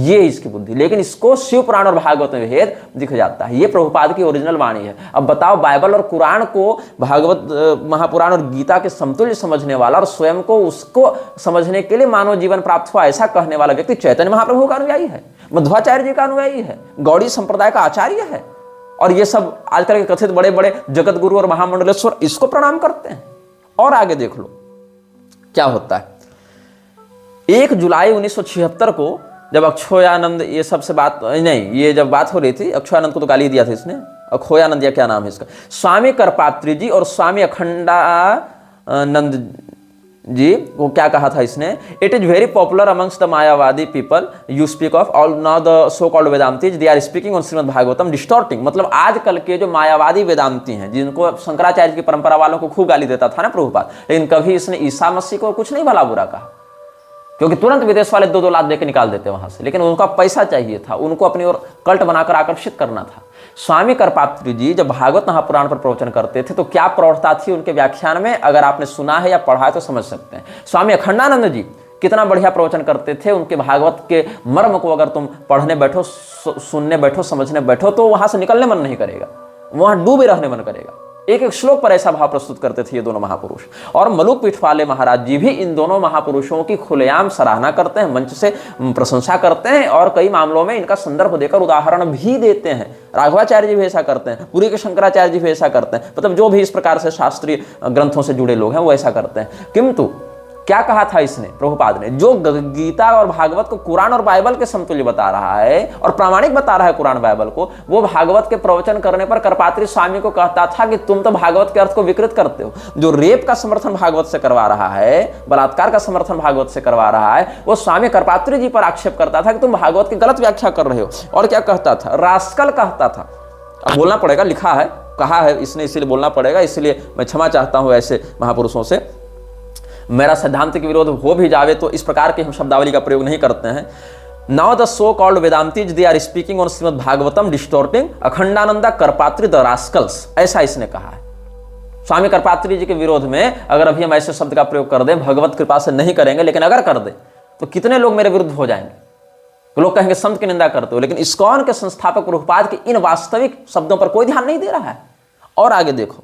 ये इसकी बुद्धि। लेकिन इसको शिव पुराण और भागवत में भेद दिख जाता है। ये प्रभुपाद की ओरिजिनल वाणी है। अब बताओ, बाइबल और कुरान को, भागवत महापुराण और गीता के समतुल्य समझने वाला और स्वयं को उसको समझने के लिए मानव जीवन प्राप्त हुआ, ऐसा कहने वाला व्यक्ति चैतन्य महाप्रभु का अनुयायी है, मध्वाचार्य जी का अनुयायी है, गौड़ी संप्रदाय का आचार्य है। और ये सब आजकल के कथित बड़े बड़े जगत गुरु और महामंडलेश्वर इसको प्रणाम करते हैं। और आगे देख लो क्या होता है। 1 जुलाई 1976 को जब अक्षोयानंद ये सबसे बात नहीं, ये जब बात हो रही थी, अक्षोयानंद को तो गाली दिया था इसने, अक्षोयानंद या क्या नाम है इसका, स्वामी करपात्री जी और स्वामी अखंडानंद जी वो क्या कहा था इसने, it is very popular amongst the Mayavadi people you speak of, all now the so called Vedantis they are speaking on Shrimad Bhagavatam distorting. मतलब आजकल के जो मायावादी वेदांती हैं, जिनको शंकराचार्य की परंपरा वालों को खूब गाली देता था ना प्रभुपाद, लेकिन कभी इसने ईसा मसीह को कुछ नहीं भला बुरा कहा, क्योंकि तुरंत विदेश वाले 2-2 लाख देके निकाल देते वहां से। लेकिन उनका पैसा चाहिए था, उनको अपनी ओर कल्ट बनाकर आकर्षित करना था। स्वामी करपात्री जी जब भागवत महापुराण पर प्रवचन करते थे तो क्या प्रौढ़ता थी उनके व्याख्यान में, अगर आपने सुना है या पढ़ा है तो समझ सकते हैं। स्वामी अखंडानंद जी कितना बढ़िया प्रवचन करते थे, उनके भागवत के मर्म को अगर तुम पढ़ने बैठो, सुनने बैठो, समझने बैठो तो वहां से निकलने मन नहीं करेगा, वहां डूबे रहने मन करेगा। एक एक श्लोक पर ऐसा भाव प्रस्तुत करते थे ये दोनों महापुरुष। और मलुक पीठ वाले महाराज जी भी इन दोनों महापुरुषों की खुलेआम सराहना करते हैं, मंच से प्रशंसा करते हैं और कई मामलों में इनका संदर्भ देकर उदाहरण भी देते हैं। राघवाचार्य जी भी ऐसा करते हैं, पूरी के शंकराचार्य जी भी ऐसा करते हैं, मतलब जो भी इस प्रकार से शास्त्रीय ग्रंथों से जुड़े लोग हैं वो ऐसा करते हैं। किंतु क्या कहा था इसने, प्रभुपाद ने, जो गीता और भागवत को कुरान और बाइबल के समतुल्य बता रहा है और प्रामाणिक बता रहा है कुरान बाइबल को, वो भागवत के प्रवचन करने पर करपात्री स्वामी को कहता था कि तुम तो भागवत के अर्थ को विकृत करते हो। जो रेप का समर्थन भागवत से करवा रहा है, बलात्कार का समर्थन भागवत से करवा रहा है, वो स्वामी करपात्री जी पर आक्षेप करता था कि तुम भागवत की गलत व्याख्या कर रहे हो। और क्या कहता था, रास्कल कहता था। अब बोलना पड़ेगा, लिखा है, कहा है इसने, इसीलिए बोलना पड़ेगा, इसलिए मैं क्षमा चाहता हूं ऐसे महापुरुषों से। मेरा सिद्धांत के विरोध हो भी जावे तो इस प्रकार की हम शब्दावली का प्रयोग नहीं करते हैं। Now the so called Vedantis they are speaking on Shrimad Bhagavatam distorting Akhandananda Karpatri the rascals, ऐसा इसने कहा है। स्वामी करपात्री जी के विरोध में अगर अभी हम ऐसे शब्द का प्रयोग कर दें, भगवत कृपा से नहीं करेंगे, लेकिन अगर कर दें तो कितने लोग मेरे विरुद्ध हो जाएंगे। तो लोग कहेंगे संत की निंदा करते हो, लेकिन इस्कॉन के संस्थापक प्रभुपाद के इन वास्तविक शब्दों पर कोई ध्यान नहीं दे रहा है। और आगे देखो,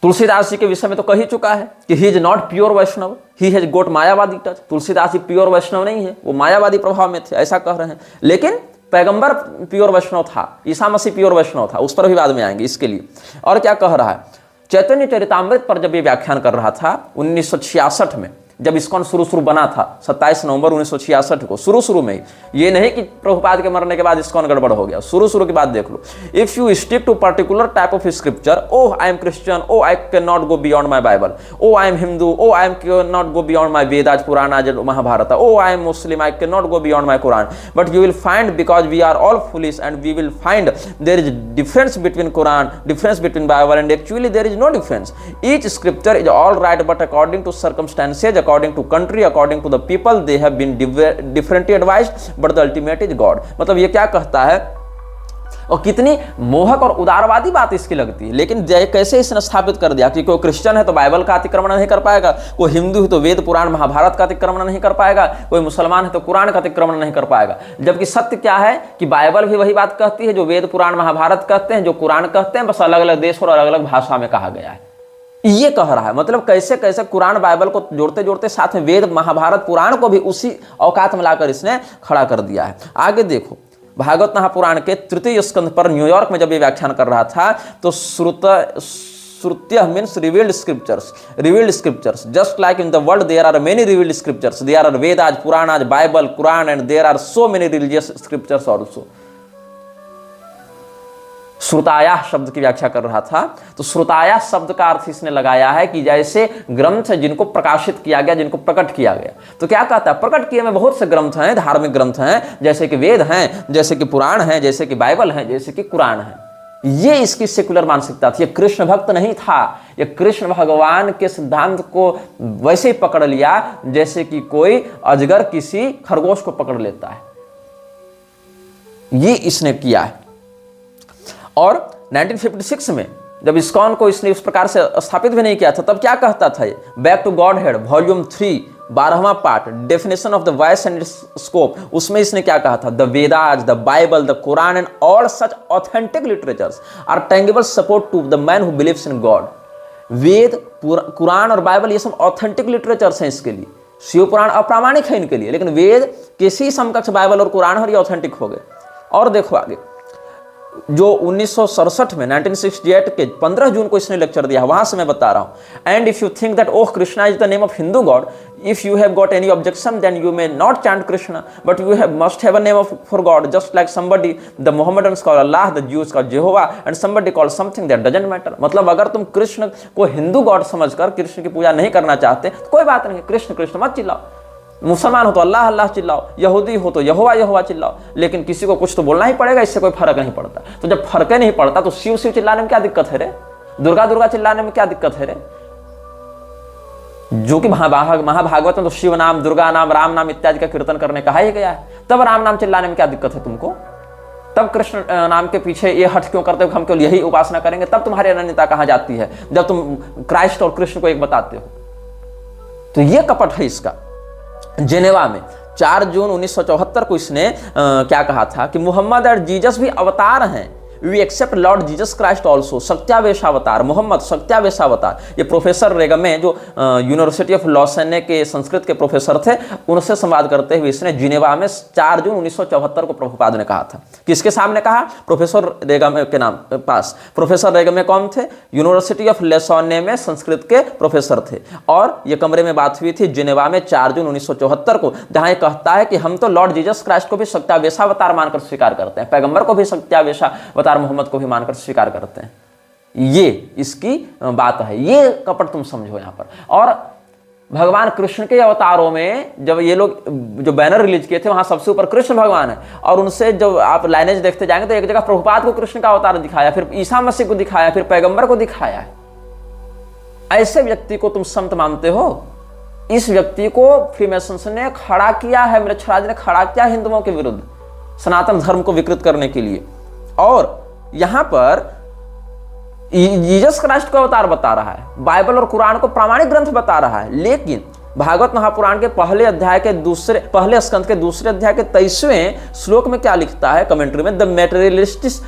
तुलसीदास जी के विषय में तो कह ही चुका है कि he is not pure Vaishnava, he has got Mayavadi touch. Tulsidas ji pure Vaishnava नहीं है, वो मायावादी प्रभाव में थे, ऐसा कह रहे हैं। लेकिन पैगंबर प्योर वैष्णव था, ईसा मसीह प्योर वैष्णव था, उस पर भी बाद में आएंगे इसके लिए। और क्या कह रहा है, चैतन्य चरितामृत पर जब ये व्याख्यान कर रहा था 1966 में, जब इस्कॉन शुरू बना था 27 नवंबर 1966 को, शुरू में, ये नहीं कि प्रभुपाद के मरने के बाद इस्कॉन गड़बड़ हो गया, शुरू की बात देख लो। If you stick to particular type of scripture, oh I am Christian, oh I can not go beyond my Bible, oh I am Hindu, oh I am can not go beyond my Vedas Purana as Mahabharata, oh I am Muslim, I can not go beyond my Quran, but you will find because we are all foolish and we will find there is difference between Quran, difference between Bible, and actually there is no difference. Each scripture is all right but according to circumstances, according to country, according to the people they have been differently advised but the ultimate is God। मतलब ये क्या कहता है, और कितनी मोहक और उदारवादी बात इसकी लगती है। लेकिन कैसे इसने स्थापित कर दिया कि कोई क्रिश्चियन है तो बाइबल का अतिक्रमण नहीं कर पाएगा, कोई हिंदू है तो वेद पुराण महाभारत का अतिक्रमण नहीं कर पाएगा, कोई मुसलमान है तो कुरान का अतिक्रमण नहीं कर पाएगा। जबकि सत्य क्या है कि बाइबल भी वही बात कहती है जो वेद पुराण महाभारत कहते हैं, जो कुरान कहते हैं, बस अलग अलग देश और अलग अलग भाषा में कहा गया है। ये कह रहा है, मतलब कैसे कैसे कुरान बाइबल को जोड़ते जोड़ते साथ में वेद महाभारत पुराण को भी उसी औकात में लाकर इसने खड़ा कर दिया है। आगे देखो, भागवत महापुराण के तृतीय स्कंध पर न्यूयॉर्क में जब ये व्याख्यान कर रहा था तो shrutya means revealed scriptures, just like in the world there are many revealed scriptures, there are Vedas, Puranas, Bible, Quran, and there are so many religious scriptures also. श्रुताया शब्द की व्याख्या कर रहा था, तो श्रुताया शब्द का अर्थ इसने लगाया है कि जैसे ग्रंथ जिनको प्रकाशित किया गया, जिनको प्रकट किया गया। तो क्या कहता है, प्रकट किए में बहुत से ग्रंथ हैं, धार्मिक ग्रंथ हैं, जैसे कि वेद हैं, जैसे कि पुराण हैं, जैसे कि बाइबल हैं, जैसे कि कुरान है। ये इसकी सेकुलर मानसिकता थी। ये कृष्ण भक्त नहीं था, ये कृष्ण भगवान के सिद्धांत को वैसे ही पकड़ लिया जैसे कि कोई अजगर किसी खरगोश को पकड़ लेता है। ये इसने किया है। और 1956 में जब इस्कॉन को इसने उस प्रकार से स्थापित भी नहीं किया था, तब क्या कहता था, back to God head volume 3 12वां part, definition of the voice and scope, उसमें इसने क्या कहा था, the Vedas, the Bible, the Quran and all such authentic literatures are tangible support to the man who believes in God. Veda, Quran और Bible ये सब authentic literatures हैं इसके लिए। शिव पुराण अप्रामाणिक है इनके लिए, लेकिन वेद किसी समकक्ष बाइबल और कुरान और ये ऑथेंटिक हो गए। और देखो आगे, जो 1967 में 1968 के 15 जून को इसने लेक्चर दिया, वहां से मैं बता रहा हूं। And if you think that oh Krishna is the name of Hindu God, if you have got any objection then you may not chant Krishna, but you have must have a name of for God, just like somebody the Mohammedans call Allah, the Jews call Jehovah and somebody call something that doesn't matter. मतलब अगर तुम कृष्ण को Hindu God समझकर कृष्ण की पूजा नहीं करना चाहते तो कोई बात नहीं, कृष्ण कृष्ण मत चिल्लाओ, मुसलमान हो तो अल्लाह अल्लाह चिल्लाओ, यहूदी हो तो यहोवा यहोवा चिल्लाओ, लेकिन किसी को कुछ तो बोलना ही पड़ेगा, इससे कोई फर्क नहीं पड़ता। तो जब फर्क नहीं पड़ता तो शिव शिव चिल्लाने में क्या दिक्कत है रे, दुर्गा दुर्गा चिल्लाने में क्या दिक्कत है रे? जो कि महाभागवत में तो शिव नाम, दुर्गा नाम, राम नाम इत्यादि का कीर्तन करने कहा ही गया है, तब राम नाम चिल्लाने में क्या दिक्कत है तुमको? तब कृष्ण नाम के पीछे ये हट क्यों करते हो, हम केवल यही उपासना करेंगे? तब तुम्हारी अनन्यता कहां जाती है जब तुम क्राइस्ट और कृष्ण को एक बताते हो? तो ये कपट है इसका। जेनेवा में 4 जून 1974 को इसने क्या कहा था कि मोहम्मद और जीसस भी अवतार हैं, we accept Lord Jesus Christ also, सत्यावेशावतार, मोहम्मद सत्यावेशावतार। ये प्रोफेसर रेगमे जो यूनिवर्सिटी ऑफ लॉसेने के संस्कृत के प्रोफेसर थे, उनसे संवाद करते हुए इसने जिनेवा में 4 जून 1974 को प्रभुपाद ने कहा था। किसके सामने कहा? प्रोफेसर रेगमे के नाम पास। प्रोफेसर रेगमे कौन थे? यूनिवर्सिटी ऑफ लॉसेने में संस्कृत के प्रोफेसर थे, और ये कमरे में बात हुई थी जिनेवा में 4 जून 1974 को, जहां ये कहता है कि हम तो लॉर्ड जीसस क्राइस्ट को भी सत्यावेशावतार मानकर स्वीकार करते हैं, पैगंबर को भी सत्यावेशावतार मोहम्मद को भी मानकर स्वीकार करते हैं। ये इसकी बात है, ये कपट तुम समझो यहां पर। और भगवान कृष्ण के अवतारों में जब ये लोग जो बैनर रिलीज किए थे, वहां सबसे ऊपर कृष्ण भगवान है, और उनसे जब आप लाइनेज देखते जाएंगे तो एक जगह प्रभुपाद को कृष्ण का अवतार दिखाया, फिर ईसा मसीह को दिखाया, फिर पैगंबर को दिखाया है। ऐसे व्यक्ति को तुम संत मानते हो? इस व्यक्ति को फ्रीमेसन्स ने खड़ा किया है, मृच्छराज ने खड़ा किया हिंदुओं के विरुद्ध, सनातन धर्म को विकृत करने के लिए। और यहां पर जीसस क्राइस्ट को अवतार बता रहा है, बाइबल और कुरान को प्रामाणिक ग्रंथ बता रहा है, लेकिन भागवत महापुराण के पहले स्कंद के दूसरे अध्याय के 23वें श्लोक में क्या लिखता है कमेंट्री में? The materialists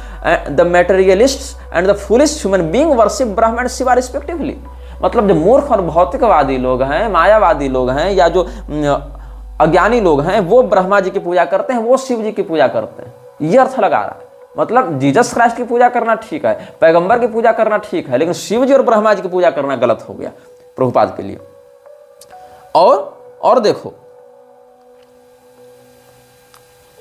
and the foolish human being worship Brahma and Shiva respectively. मतलब जो मूर्ख और भौतिकवादी लोग हैं, मायावादी लोग हैं, या जो अज्ञानी लोग हैं, वो ब्रह्मा जी की पूजा करते हैं, वो शिव जी की पूजा करते हैं। ये अर्थ लगा रहा है। मतलब जीसस क्राइस्ट की पूजा करना ठीक है, पैगंबर की पूजा करना ठीक है, लेकिन शिव जी और ब्रह्मा जी की पूजा करना गलत हो गया प्रभुपाद के लिए। और देखो,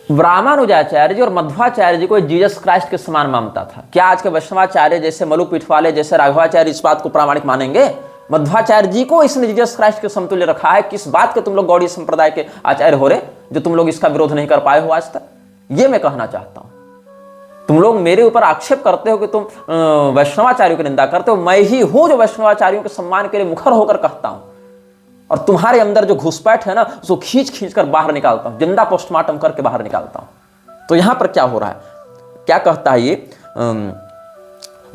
रामानुजाचार्य जी और मध्वाचार्य जी को जीसस क्राइस्ट के समान मानता था। क्या आज के वैष्णवाचार्य जैसे मलु पीठवाले जैसे राघवाचार्य इस बात को प्रामाणिक मानेंगे? मध्वाचार्य जी को इसने जीसस क्राइस्ट के समतुल्य रखा है। किस बात के तुम लोग गौड़ी संप्रदाय के आचार्य हो रहे, जो तुम लोग इसका विरोध नहीं कर पाए हो आज तक? ये मैं कहना चाहता हूं। तुम लोग मेरे ऊपर आक्षेप करते हो कि तुम वैष्णवाचार्यों की निंदा करते हो। मैं ही हूं जो वैष्णवाचार्यों के सम्मान के लिए मुखर होकर कहता हूं, और तुम्हारे अंदर जो घुसपैठ है ना, उसको खींच खींच कर बाहर निकालता हूं, जिंदा पोस्टमार्टम करके बाहर निकालता हूं। तो यहां पर क्या हो रहा है, क्या कहता है ये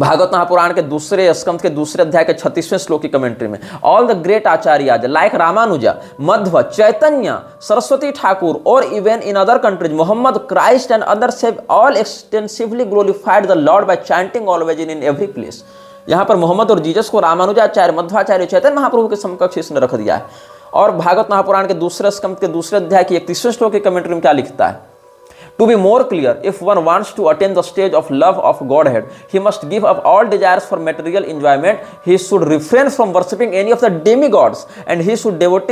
भागवत महापुराण के दूसरे स्कंद के दूसरे अध्याय के 36वें श्लोक की कमेंट्री में? All the great acharyas like Ramanuja, Madhva, Chaitanya, Saraswati Thakur, और even in other countries Mohammed, Christ and others have all extensively glorified the Lord by chanting always in every place. यहां पर मोहम्मद और जीसस को रामानुजाचार्य, मध्वाचार्य, चैतन्य महाप्रभु के समकक्ष इसने रख दिया है। और भागवत महापुराण के दूसरे स्कंद के दूसरे अध्याय की 31वें श्लोक की कमेंट्री में क्या लिखता है? To be more clear, if one wants to attain the stage of love of Godhead, he must give up all desires for material enjoyment. He should refrain from worshipping any of the demigods, and he should devote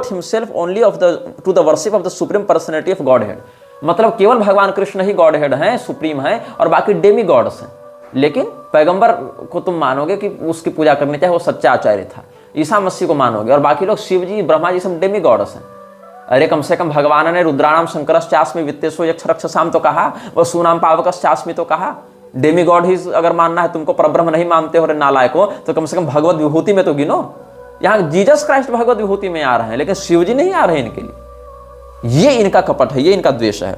himself only to the worship of the supreme personality of Godhead. मतलब केवल भगवान कृष्ण ही godhead हैं, supreme हैं, और बाकी demigods हैं। लेकिन पैगंबर को तुम मानोगे कि उसकी पूजा करनी चाहिए, वो सच्चा आचार्य था। ईसा मसीह को मानोगे, और बाकी लोग शिव जी, ब्रह्मा जी सब डेमीगॉड्स हैं। अरे कम से कम भगवान ने रुद्राणाम शंकरश्चास्मि वित्तेषु यक्षरक्षसाम तो कहा, वह सुनाम पावकश्चास्मि तो कहा। डेमीगॉड ही अगर मानना है तुमको, परब्रह्म नहीं मानते हो नालायको, तो कम से कम भगवत विभूति में तो गिनो। यहाँ जीसस क्राइस्ट भगवत विभूति में आ रहे हैं, लेकिन शिव जी नहीं आ रहे इनके लिए। ये इनका कपट है, ये इनका द्वेष है।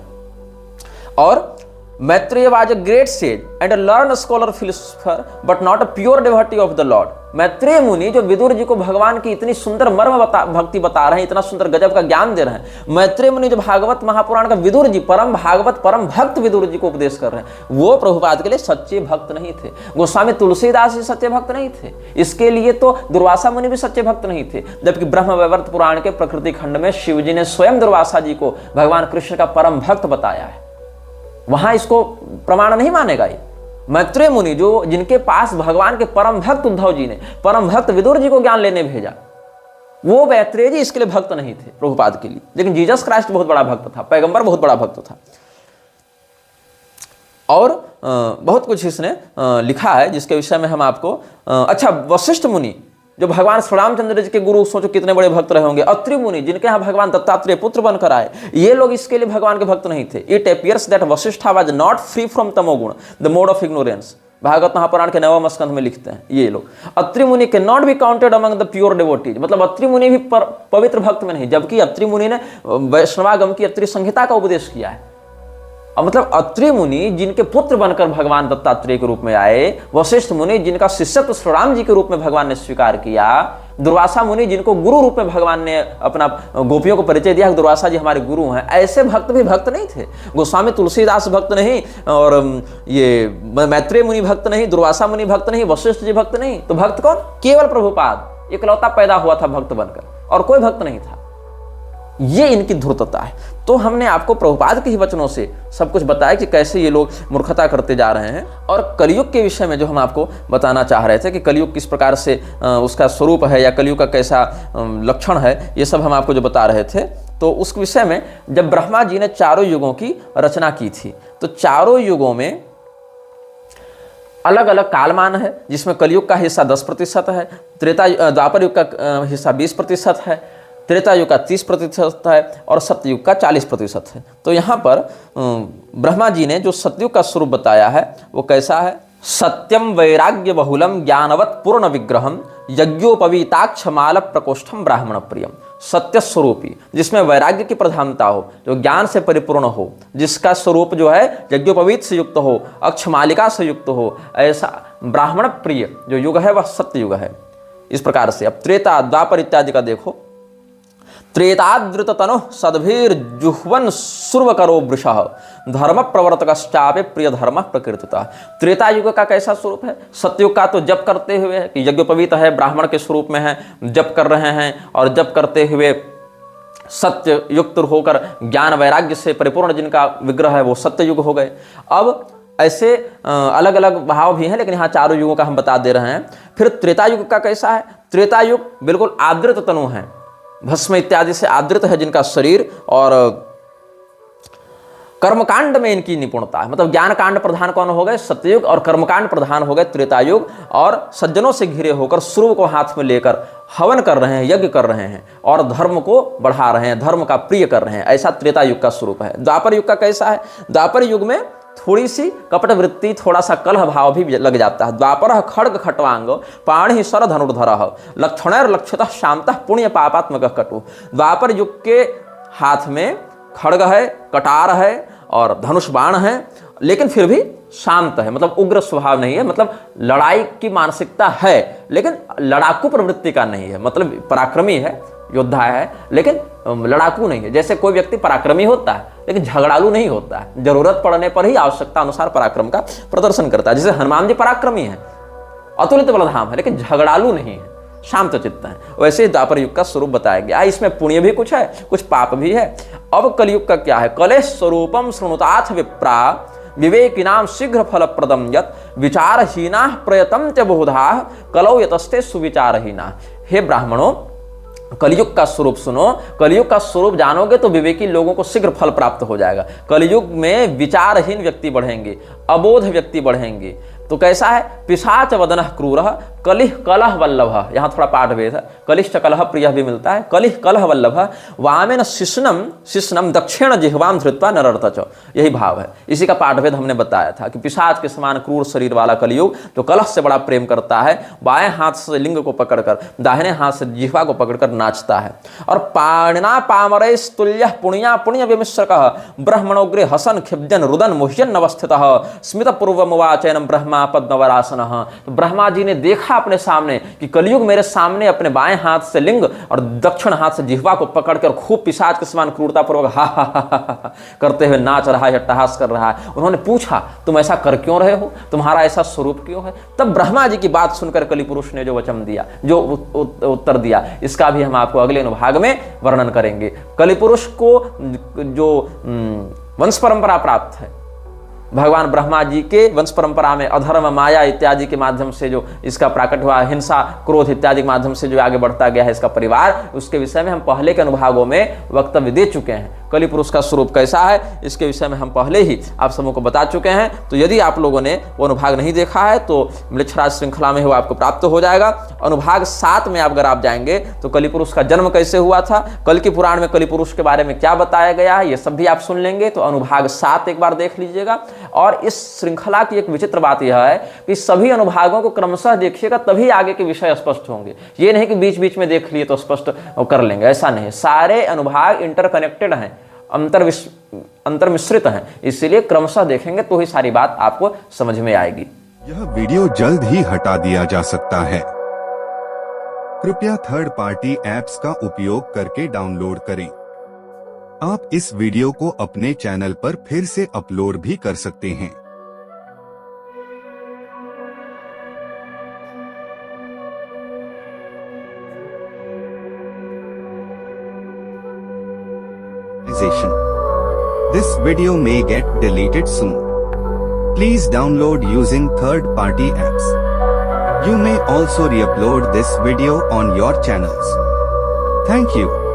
और Maitreya was a great sage and a learned scholar philosopher, but not a pure devotee of the Lord. Maitreya मुनि जो विदुर जी को भगवान की इतनी सुंदर भक्ति बता रहे हैं, इतना सुंदर गजब का ज्ञान दे रहे हैं, मैत्रेय मुनि जो भागवत महापुराण का विदुर जी, परम भागवत परम भक्त विदुर जी को उपदेश कर रहे हैं, वो प्रभुपाद के लिए सच्चे भक्त नहीं थे। गोस्वामी तुलसीदास जी सच्चे भक्त नहीं थे, इसके लिए तो दुर्वासा मुनि भी सच्चे भक्त नहीं थे। जबकि ब्रह्मवैवर्त पुराण के प्रकृति खंड में शिव जी ने स्वयं दुर्वासा जी को भगवान कृष्ण का परम भक्त बताया है, वहां इसको प्रमाण नहीं मानेगा ये। मैत्रेय मुनि जो जिनके पास भगवान के परम भक्त उद्धव जी ने परम भक्त विदुर जी को ज्ञान लेने भेजा, वो मैत्रेय जी इसके लिए भक्त नहीं थे प्रभुपाद के लिए। लेकिन जीसस क्राइस्ट बहुत बड़ा भक्त था, पैगंबर बहुत बड़ा भक्त था। और बहुत कुछ इसने लिखा है जिसके विषय में हम आपको अच्छा, वशिष्ठ मुनि जो भगवान श्री रामचंद्र जी के गुरु, सोचो कितने बड़े भक्त रहे होंगे। अत्रि मुनि जिनके यहाँ भगवान दत्तात्रेय पुत्र बनकर आए, ये लोग इसके लिए भगवान के भक्त नहीं थे। It appears that Vashishtha was not free from tamoguna, the mode of ignorance. Bhagavata Mahapurana के 9वें स्कंध में लिखते हैं ये लोग, अत्रि मुनि can not be counted among the pure devotees. मतलब अत्रि मुनि भी पवित्र भक्त में नहीं, जबकि अत्रि मुनि ने वैष्णवागम की अत्रि संहिता का उपदेश किया है। मतलब अत्रि मुनि जिनके पुत्र बनकर भगवान दत्तात्रेय के रूप में आए, वशिष्ठ मुनि जिनका शिष्यत्व श्री राम जी के रूप में भगवान ने स्वीकार किया, दुर्वासा मुनि जिनको गुरु रूप में भगवान ने अपना गोपियों को परिचय दिया, दुर्वासा जी हमारे गुरु हैं, ऐसे भक्त भी भक्त नहीं थे। गोस्वामी तुलसीदास भक्त नहीं, और ये मैत्रेय मुनि भक्त नहीं, दुर्वासा मुनि भक्त नहीं, वशिष्ठ जी भक्त नहीं, तो भक्त कौन? केवल प्रभुपाद इकलौता पैदा हुआ था भक्त बनकर, और कोई भक्त नहीं था। ये इनकी धूर्तता है। तो हमने आपको प्रभुपाद के ही वचनों से सब कुछ बताया कि कैसे ये लोग मूर्खता करते जा रहे हैं। और कलयुग के विषय में जो हम आपको बताना चाह रहे थे कि कलयुग किस प्रकार से उसका स्वरूप है या कलयुग का कैसा लक्षण है, ये सब हम आपको जो बता रहे थे। तो उस विषय में जब ब्रह्मा जी ने चारों युगों की रचना की थी, तो चारों युगों में अलग अलग कालमान है, जिसमें कलयुग का हिस्सा 10% है, द्वापर युग का हिस्सा 20% है, त्रेता युग का 30% है, और सत्ययुग का 40% है। तो यहाँ पर ब्रह्मा जी ने जो सतयुग का स्वरूप बताया है वो कैसा है? सत्यम वैराग्य बहुलम ज्ञानवत पूर्ण विग्रहम यज्ञोपवीताक्षमाल प्रकोष्ठम ब्राह्मण प्रियम। सत्य स्वरूपी, जिसमें वैराग्य की प्रधानता हो, जो ज्ञान से परिपूर्ण हो, जिसका स्वरूप जो है यज्ञोपवीत से युक्त हो, अक्षमालिका से युक्त हो, ऐसा ब्राह्मण प्रिय जो युग है वह सत्य युग है। इस प्रकार से अब त्रेता द्वापर इत्यादि का देखो। त्रेताद्रुत तनु सद्भीर जुह्वन सुर्वकरो वृषः धर्म प्रवर्तकश्चापि प्रिय धर्म प्रकृतितः। त्रेता युग का कैसा स्वरूप है? सतयुग का तो जप करते हुए है कि यज्ञोपवीत है, ब्राह्मण के स्वरूप में है, जप कर रहे हैं, और जप करते हुए सत्य युक्त होकर ज्ञान वैराग्य से परिपूर्ण जिनका विग्रह है वो सत्य युग हो गए। अब ऐसे अलग अलग भाव भी हैं, लेकिन यहाँ चारों युगों का हम बता दे रहे हैं। फिर त्रेता युग का कैसा है? त्रेता युग बिल्कुल आदृत तनु है, भस्म इत्यादि से आदृत है जिनका शरीर, और कर्मकांड में इनकी निपुणता है। मतलब ज्ञान कांड प्रधान कौन हो गए? सत्ययुग, और कर्मकांड प्रधान हो गए त्रेतायुग। और सज्जनों से घिरे होकर सूर्य को हाथ में लेकर हवन कर रहे हैं, यज्ञ कर रहे हैं, और धर्म को बढ़ा रहे हैं, धर्म का प्रिय कर रहे हैं, ऐसा त्रेतायुग का स्वरूप है। द्वापर युग का कैसा है? द्वापर युग में थोड़ी सी कपट वृत्ति, थोड़ा सा कलह भाव भी लग जाता है। द्वापर खड्ग खट्वांग पाणि सर धनुर्धर लक्षणैर लक्षतः शांतः पुण्य पापात्मक कटु। द्वापर युग के हाथ में खड्ग है, कटार है और धनुष बाण है, लेकिन फिर भी शांत है, मतलब उग्र स्वभाव नहीं है, मतलब लड़ाई की मानसिकता है लेकिन लड़ाकू प्रवृत्ति का नहीं है। मतलब पराक्रमी है, योद्धा है, लेकिन लड़ाकू नहीं है। जैसे कोई व्यक्ति पराक्रमी होता है लेकिन झगड़ालू नहीं होता है, जरूरत पड़ने पर ही आवश्यकता अनुसार पराक्रम का प्रदर्शन करता है। जैसे हनुमान जी पराक्रमी है, अतुलित बलधाम है, लेकिन झगड़ालू नहीं है, शांत चित्त है। वैसे ही द्वापर युग का स्वरूप बताया गया। इसमें पुण्य भी कुछ है, कुछ पाप भी है। अब कलयुग का क्या है? कलेश स्वरूपम शृणुताथ विप्रा विवेकिनाम शीघ्र फलप्रदम यत् विचारहीना प्रयतम च बहुधा कलौ यतस्ते सुविचारहीना। हे ब्राह्मणों, कलयुग का स्वरूप सुनो। कलयुग का स्वरूप जानोगे तो विवेकी लोगों को शीघ्र फल प्राप्त हो जाएगा। कलयुग में विचारहीन व्यक्ति बढ़ेंगे, अबोध व्यक्ति बढ़ेंगे। तो कैसा है? पिशाच वदन क्रूर कलिह कलह वल्लभ। यहाँ थोड़ा पाठ भेद है, कलिष्ठ कलह प्रिय भी मिलता है। कलिह कलह वल्लभ वामेन शिष्णम शिष्णम दक्षिण जिह्वाम धृत्वा नरर्तच। यही भाव है। इसी का पाठ भेद हमने बताया था कि पिशाच के समान क्रूर शरीर वाला कलयुग तो कलह से बड़ा प्रेम करता है, बाएं हाथ से लिंग को पकड़कर दाहिने हाथ से जिह्वा को पकड़कर नाचता है। और पाणिना पामरैस्तुल्य पुण्या पुण्य विमिश्रकः ब्रह्मणोग्रे हसन खिब्जन रुदन मुह्यन अवस्थितः स्मित पूर्वमुवाचैनम ब्रह्मा पद्मवरासन। तो ब्रह्मा जी ने देखा अपने सामने कि कलयुग मेरे सामने अपने बाएं हाथ से लिंग और दक्षिण हाथ से जिह्वा को पकड़कर खूब पिशाच के समान क्रूरता पूर्वक हा करते हुए नाच रहा है, अट्टहास कर रहा है। उन्होंने पूछा, तुम ऐसा कर क्यों रहे हो? तुम्हारा ऐसा स्वरूप क्यों है? तब ब्रह्मा जी की बात सुनकर कलि पुरुष ने जो वचन दिया, जो उत्तर दिया, इसका भी हम आपको अगले अनुभाग में वर्णन करेंगे। कलि पुरुष को जो वंश परंपरा प्राप्त है, भगवान ब्रह्मा जी के वंश परंपरा में अधर्म, माया इत्यादि के माध्यम से जो इसका प्राकट हुआ, हिंसा, क्रोध इत्यादि के माध्यम से जो आगे बढ़ता गया है इसका परिवार, उसके विषय में हम पहले के अनुभागों में वक्तव्य दे चुके हैं। कलि पुरुष का स्वरूप कैसा है इसके विषय में हम पहले ही आप सबों को बता चुके हैं। तो यदि आप लोगों ने वो अनुभाग नहीं देखा है तो म्लेच्छराज श्रृंखला में वो आपको प्राप्त हो जाएगा। अनुभाग 7 में अगर आप जाएंगे तो कलि पुरुष का जन्म कैसे हुआ था, कल की पुराण में कलि पुरुष के बारे में क्या बताया गया है, ये सब भी आप सुन लेंगे। तो अनुभाग 7 एक बार देख लीजिएगा। और इस श्रृंखला की एक विचित्र बात यह है कि सभी अनुभागों को क्रमशः देखिएगा, तभी आगे के विषय स्पष्ट होंगे। ये नहीं कि बीच बीच में देख लिए तो स्पष्ट कर लेंगे, ऐसा नहीं। सारे अनुभाग इंटरकनेक्टेड हैं, अंतर मिश्रित हैं, इसलिए क्रमशः देखेंगे तो ही सारी बात आपको समझ में आएगी। यह वीडियो जल्द ही हटा दिया जा सकता है। कृपया थर्ड पार्टी ऐप्स का उपयोग करके डाउनलोड करें। आप इस वीडियो को अपने चैनल पर फिर से अपलोड भी कर सकते हैं। This video may get deleted soon. Please download using third-party apps. You may also re-upload this video on your channels. Thank you.